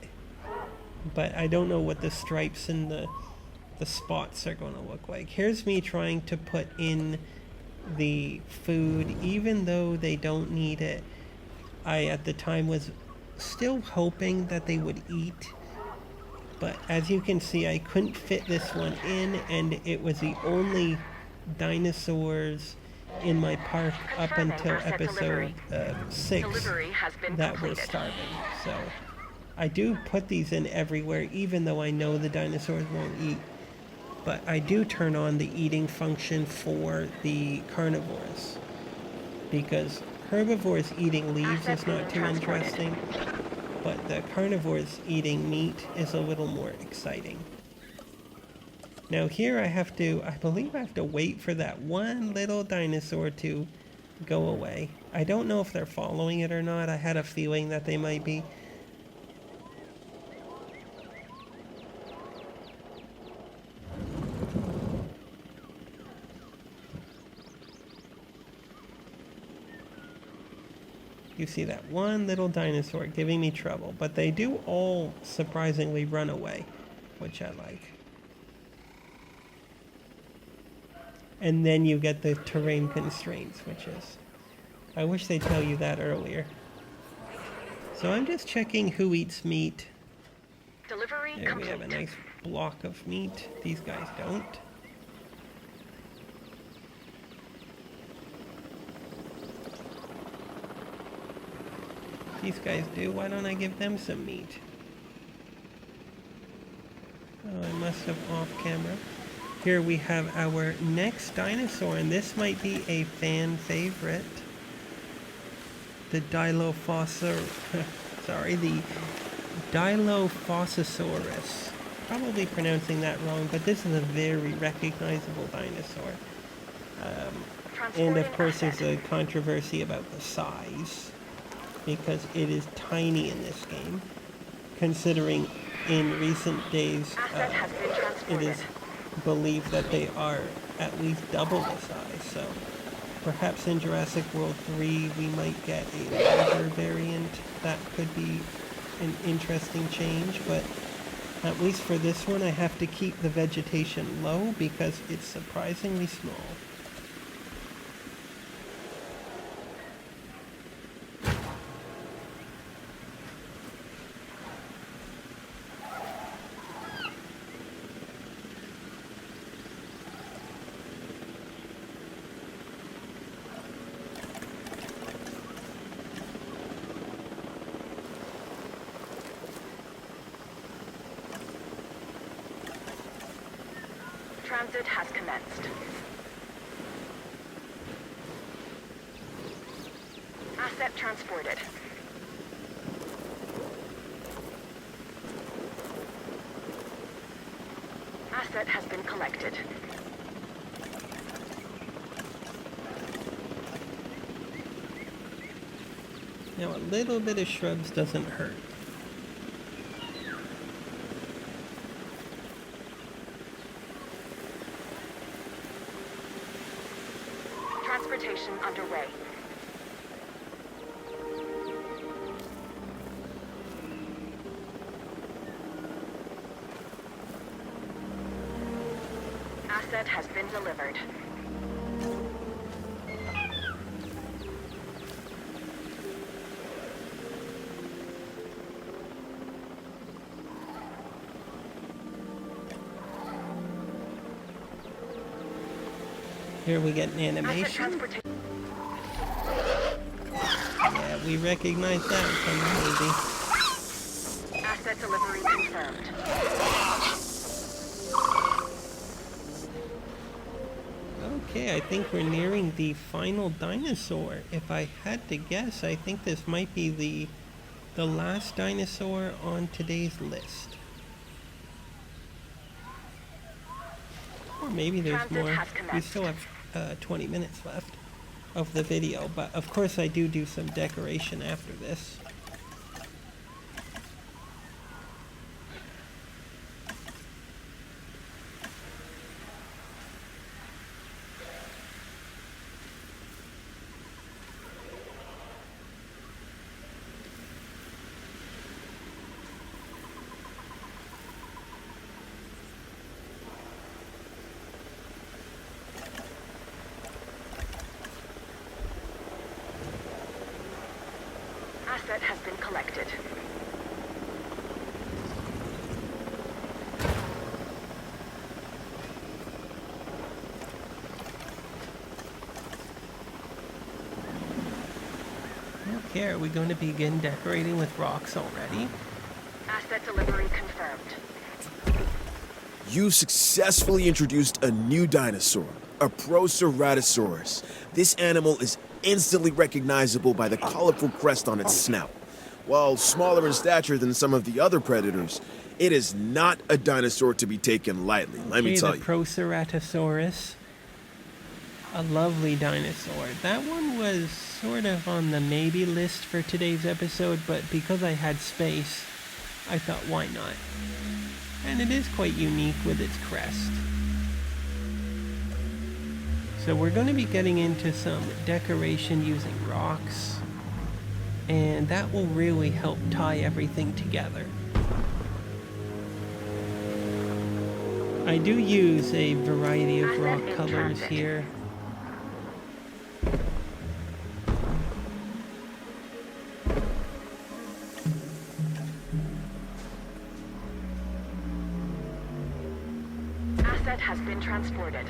[SPEAKER 1] But I don't know what the stripes and the spots are going to look like. Here's me trying to put in the food, even though they don't need it. I, at the time, was still hoping that they would eat. But as you can see, I couldn't fit this one in, and it was the only dinosaurs in my park up
[SPEAKER 2] Confirming
[SPEAKER 1] until
[SPEAKER 2] asset
[SPEAKER 1] episode
[SPEAKER 2] delivery.
[SPEAKER 1] 6
[SPEAKER 2] Delivery has been
[SPEAKER 1] that were
[SPEAKER 2] completed.
[SPEAKER 1] starving. So I do put these in everywhere, even though I know the dinosaurs won't eat. But I do turn on the eating function for the carnivores, because herbivores eating leaves is not too interesting, but the carnivores eating meat is a little more exciting. Now here I believe I have to wait for that one little dinosaur to go away. I don't know if they're following it or not. I had a feeling that they might be. You see that one little dinosaur giving me trouble, but they do all surprisingly run away, which I like. And then you get the terrain constraints, which is, I wish they'd tell you that earlier. So I'm just checking who eats meat.
[SPEAKER 2] Delivery
[SPEAKER 1] There we
[SPEAKER 2] complete.
[SPEAKER 1] have a nice block of meat. These guys don't. These guys do. Why don't I give them some meat? Oh, I must have off camera. Here we have our next dinosaur, and this might be a fan favorite. The sorry, the Dilophosaurus. Probably pronouncing that wrong, but this is a very recognizable dinosaur. And of course there's a controversy about the size, because it is tiny in this game, considering in recent days
[SPEAKER 2] Asset has been
[SPEAKER 1] it
[SPEAKER 2] transported.
[SPEAKER 1] is believed that they are at least double the size. So perhaps in Jurassic World 3 we might get a larger variant. That could be an interesting change, but at least for this one I have to keep the vegetation low because it's surprisingly small.
[SPEAKER 2] Transit has commenced. Asset transported. Asset has been collected.
[SPEAKER 1] Now a little bit of shrubs doesn't hurt.
[SPEAKER 2] Transportation underway. Asset has been delivered.
[SPEAKER 1] Here we get an
[SPEAKER 2] Asset
[SPEAKER 1] animation.
[SPEAKER 2] transportation.
[SPEAKER 1] Yeah, we recognize that from the movie.
[SPEAKER 2] Asset delivery confirmed.
[SPEAKER 1] Okay, I think we're nearing the final dinosaur. If I had to guess, I think this might be the last dinosaur on today's list. Or maybe there's
[SPEAKER 2] Transit
[SPEAKER 1] more.
[SPEAKER 2] has
[SPEAKER 1] We
[SPEAKER 2] commenced.
[SPEAKER 1] still have 20 minutes left of the video, but of course I do some decoration after this.
[SPEAKER 2] Asset has been collected.
[SPEAKER 1] Okay, are we going to begin decorating with rocks already?
[SPEAKER 2] Asset delivery confirmed.
[SPEAKER 7] You successfully introduced a new dinosaur, a Proceratosaurus. This animal is instantly recognizable by the colorful crest on its snout. While smaller in stature than some of the other predators, it is not a dinosaur to be taken lightly, let me tell
[SPEAKER 1] the
[SPEAKER 7] you.
[SPEAKER 1] Proceratosaurus. A lovely dinosaur. That one was sort of on the maybe list for today's episode, but because I had space, I thought, why not? And it is quite unique with its crest. So we're going to be getting into some decoration using rocks, and that will really help tie everything together. I do use a variety of rock colors here.
[SPEAKER 2] Asset has been transported.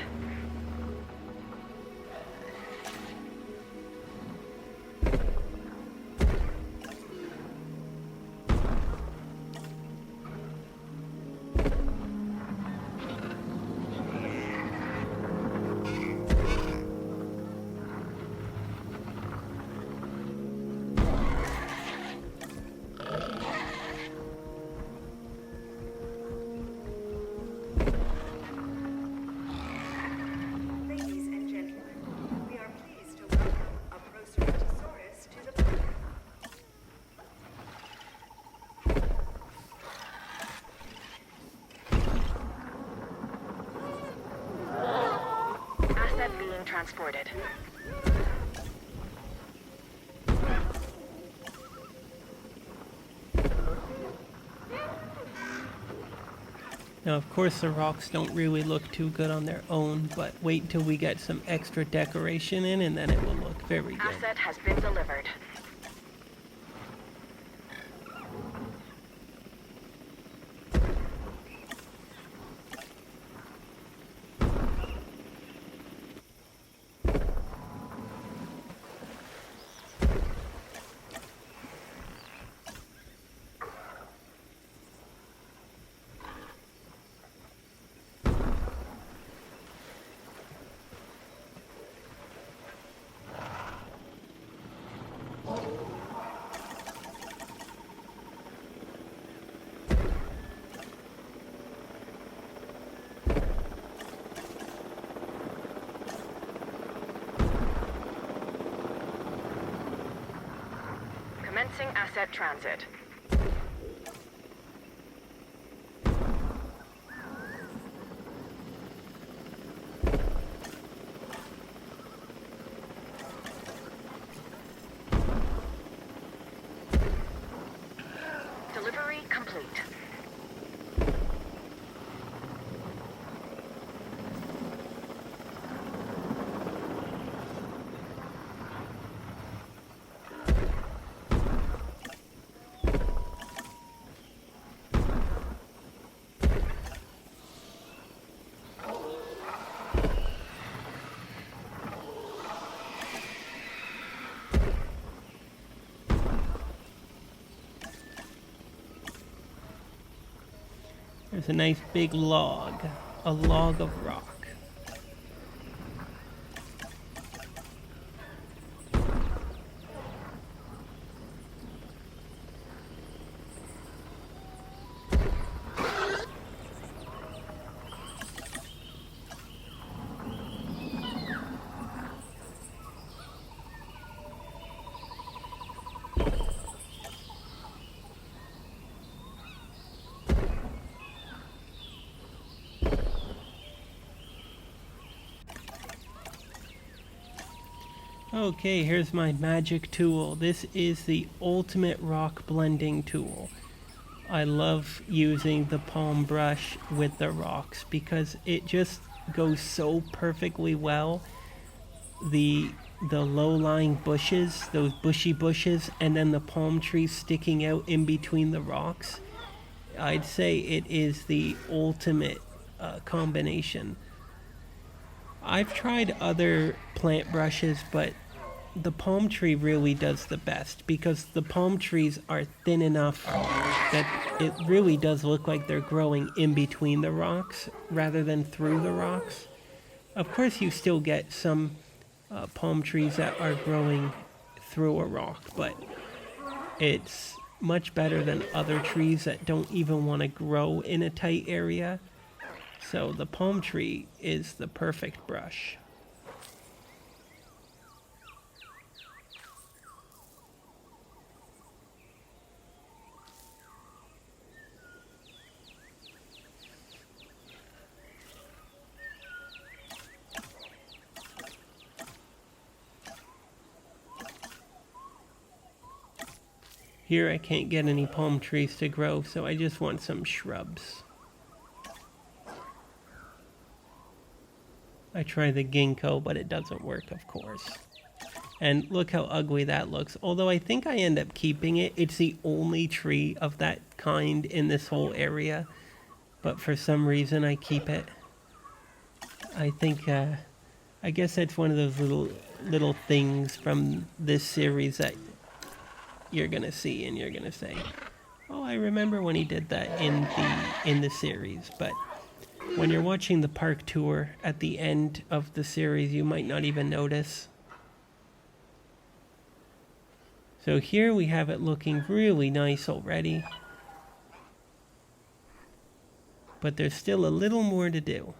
[SPEAKER 8] Ladies and gentlemen, we are pleased to welcome a Proceratosaurus to the park.
[SPEAKER 2] Asset being transported.
[SPEAKER 1] Now, of course, the rocks don't really look too good on their own, but wait till we get some extra decoration in and then it will look very good.
[SPEAKER 2] Asset has been delivered. Commencing asset transit. Delivery complete.
[SPEAKER 1] There's a nice big log, a log of rock. Okay, here's my magic tool. This is the ultimate rock blending tool. I love using the palm brush with the rocks because it just goes so perfectly well. The the low-lying bushes, those bushy bushes, and then the palm trees sticking out in between the rocks, I'd say it is the ultimate combination. I've tried other plant brushes, but the palm tree really does the best because the palm trees are thin enough that it really does look like they're growing in between the rocks rather than through the rocks. Of course, you still get some palm trees that are growing through a rock, but it's much better than other trees that don't even want to grow in a tight area. So the palm tree is the perfect brush. Here I can't get any palm trees to grow, so I just want some shrubs. I try the ginkgo, but it doesn't work, of course. And look how ugly that looks. Although I think I end up keeping it. It's the only tree of that kind in this whole area. But for some reason I keep it. I think, I guess that's one of those little things from this series that you're gonna see and you're gonna say, oh, I remember when he did that in the series. But when you're watching the park tour at the end of the series, you might not even notice. So here we have it looking really nice already. But there's still a little more to do.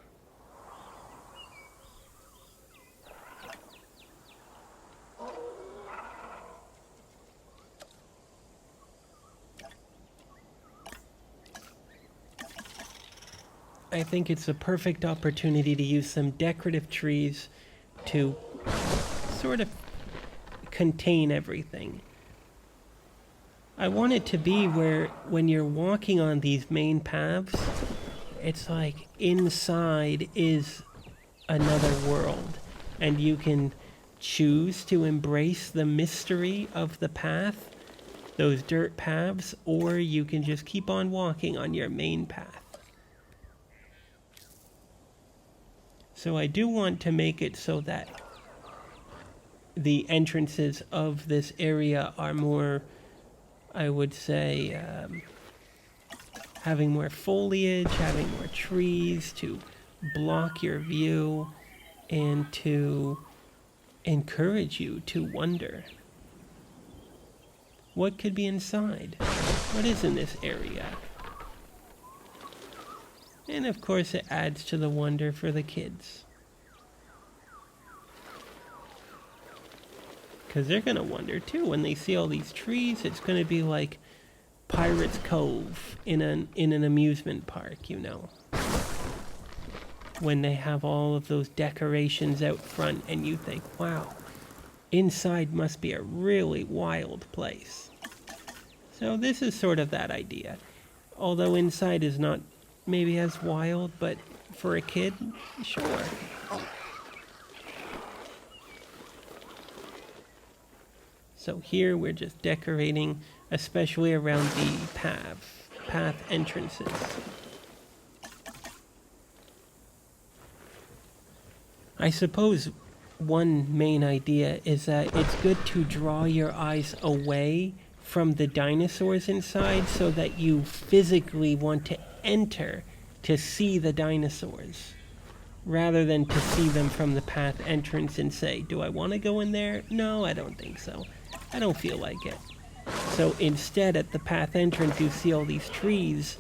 [SPEAKER 1] I think it's a perfect opportunity to use some decorative trees to sort of contain everything. I want it to be where when you're walking on these main paths, it's like inside is another world, and you can choose to embrace the mystery of the path, those dirt paths, or you can just keep on walking on your main path. So I do want to make it so that the entrances of this area are more, I would say, having more foliage, having more trees to block your view and to encourage you to wonder. What could be inside? What is in this area? And of course it adds to the wonder for the kids. Because they're going to wonder too when they see all these trees. It's going to be like Pirates Cove in an amusement park, you know. When they have all of those decorations out front and you think, wow, inside must be a really wild place. So this is sort of that idea. Although inside is not maybe as wild, but for a kid, sure. So here we're just decorating, especially around the path entrances. I suppose one main idea is that it's good to draw your eyes away from the dinosaurs inside so that you physically want to enter to see the dinosaurs, rather than to see them from the path entrance and say, do I want to go in there? No, I don't think so. I don't feel like it. So instead, at the path entrance, you see all these trees.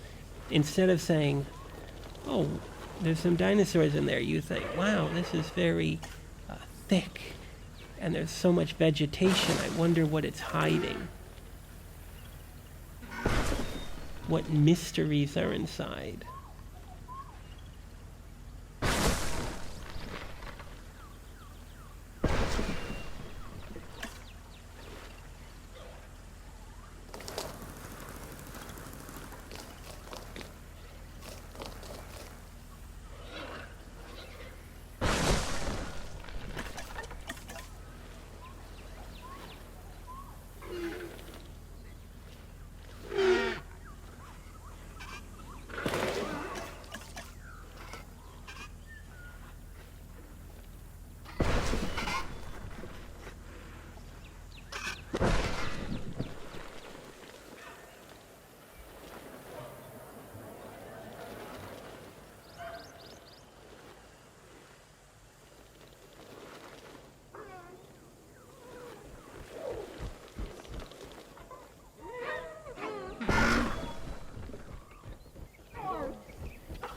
[SPEAKER 1] Instead of saying, oh, there's some dinosaurs in there, you think, wow, this is very thick, and there's so much vegetation. I wonder what it's hiding. What mysteries are inside?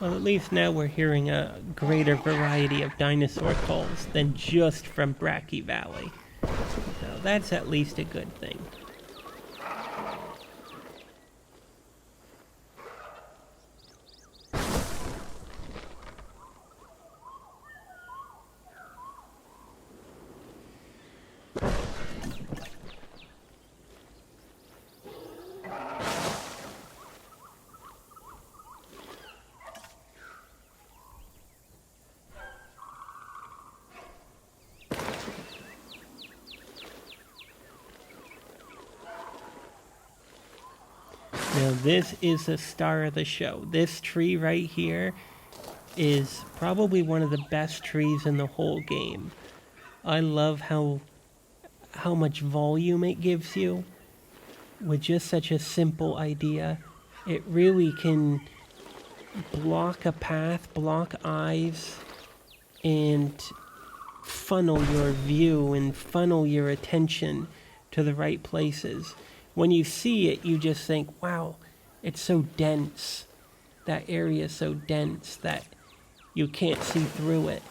[SPEAKER 1] Well, at least now we're hearing a greater variety of dinosaur calls than just from Bracky Valley. So that's at least a good thing. Now this is the star of the show. This tree right here is probably one of the best trees in the whole game. I love how much volume it gives you with just such a simple idea. It really can block a path, block eyes, and funnel your view and funnel your attention to the right places. When you see it, you just think, wow, it's so dense. That area is so dense that you can't see through it.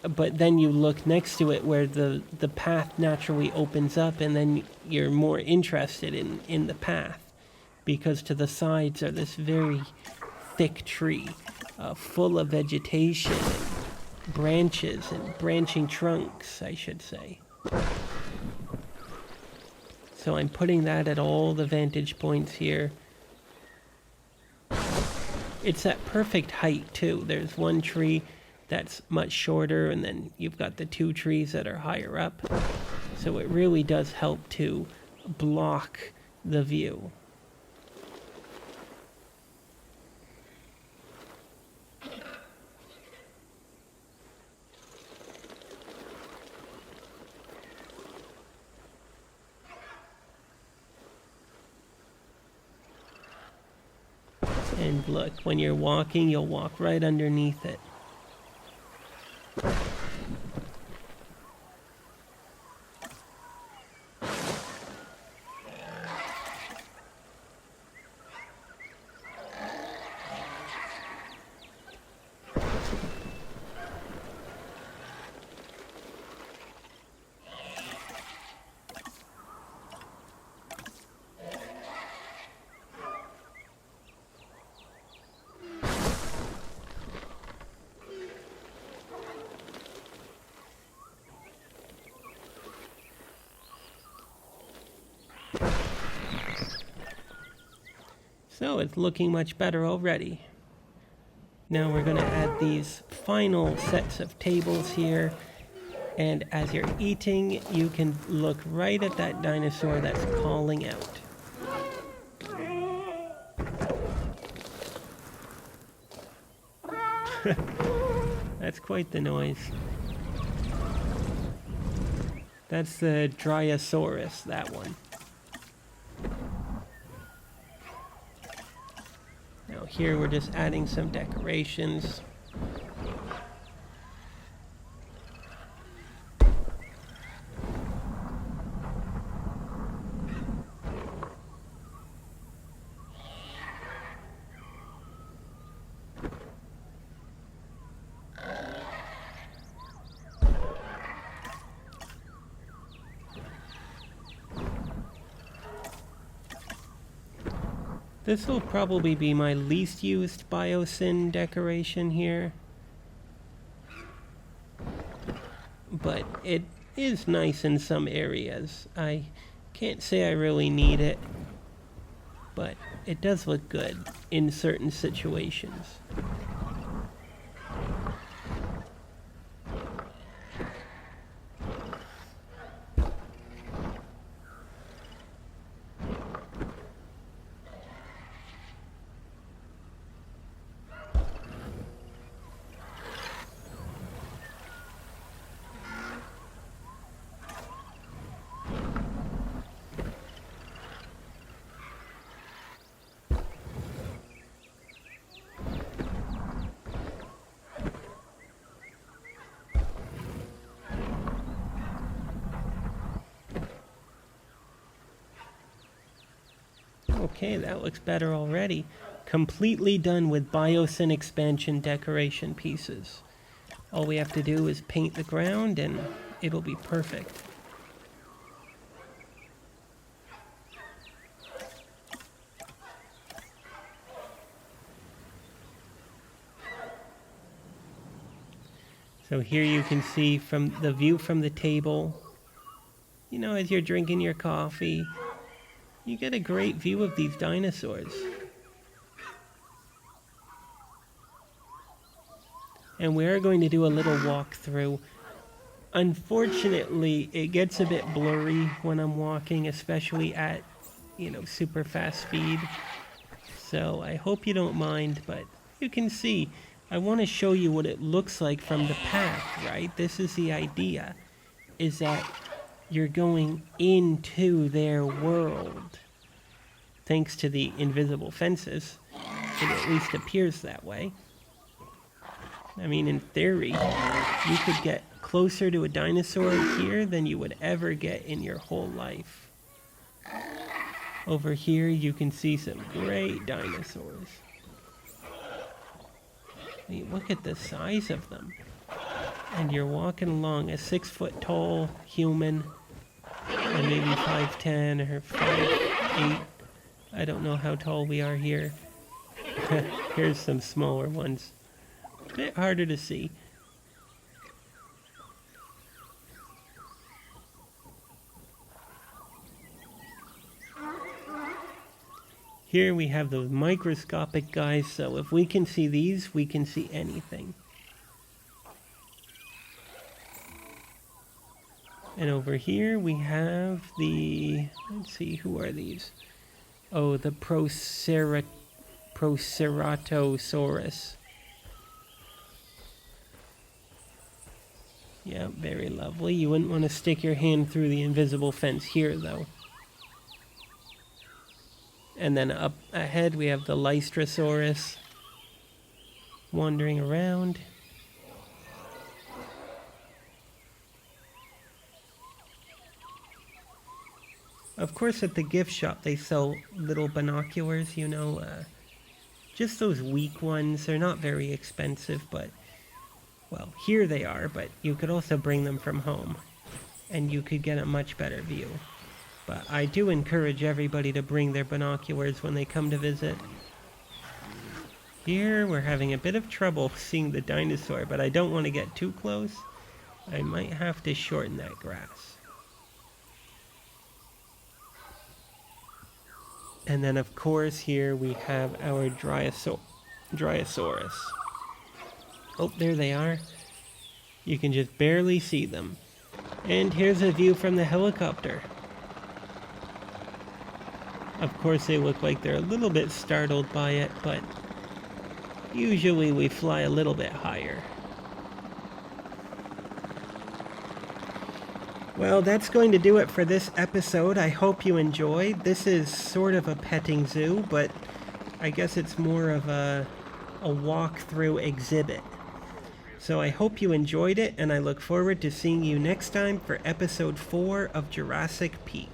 [SPEAKER 1] But then you look next to it where the path naturally opens up, and then you're more interested in the path, because to the sides are this very thick tree, full of vegetation and branches and branching trunks, I should say. So I'm putting that at all the vantage points here. It's at perfect height too. There's one tree that's much shorter, and then you've got the two trees that are higher up. So it really does help to block the view. And look, when you're walking, you'll walk right underneath it. So it's looking much better already. Now we're going to add these final sets of tables here. And as you're eating, you can look right at that dinosaur that's calling out. That's quite the noise. That's the Dryosaurus, that one. Now here we're just adding some decorations. This will probably be my least used biosyn decoration here. But it is nice in some areas. I can't say I really need it, but it does look good in certain situations. Okay, that looks better already. completely done with biosyn expansion decoration pieces. All we have to do is paint the ground and it'll be perfect. So here you can see from the view from the table, you know, as you're drinking your coffee, you get a great view of these dinosaurs. And we are going to do a little walkthrough. Unfortunately, it gets a bit blurry when I'm walking, especially at, you know, super fast speed. So I hope you don't mind, but you can see, I want to show you what it looks like from the path, right? This is the idea, is that you're going into their world. Thanks to the invisible fences, it at least appears that way. I mean, in theory, you could get closer to a dinosaur here than you would ever get in your whole life. Over here, you can see some great dinosaurs. I mean, look at the size of them. And you're walking along a 6-foot tall human, and maybe 5'10" or 5'8". I don't know how tall we are here. Here's some smaller ones. A bit harder to see. Here we have those microscopic guys, so if we can see these, we can see anything. And over here we have the, let's see, who are these? Oh, the Proceratosaurus. Yeah, very lovely. You wouldn't want to stick your hand through the invisible fence here, though. And then up ahead we have the Lystrosaurus wandering around. Of course, at the gift shop they sell little binoculars, you know, just those weak ones. They're not very expensive, but, well, here they are, but you could also bring them from home, and you could get a much better view. But I do encourage everybody to bring their binoculars when they come to visit. Here we're having a bit of trouble seeing the dinosaur, but I don't want to get too close. I might have to shorten that grass. And then of course here we have our Dryosaurus. Oh, there they are. You can just barely see them. And here's a view from the helicopter. Of course they look like they're a little bit startled by it, but usually we fly a little bit higher. Well, that's going to do it for this episode. I hope you enjoyed. This is sort of a petting zoo, but I guess it's more of a walk-through exhibit. So I hope you enjoyed it, and I look forward to seeing you next time for episode 4 of Jurassic Peak.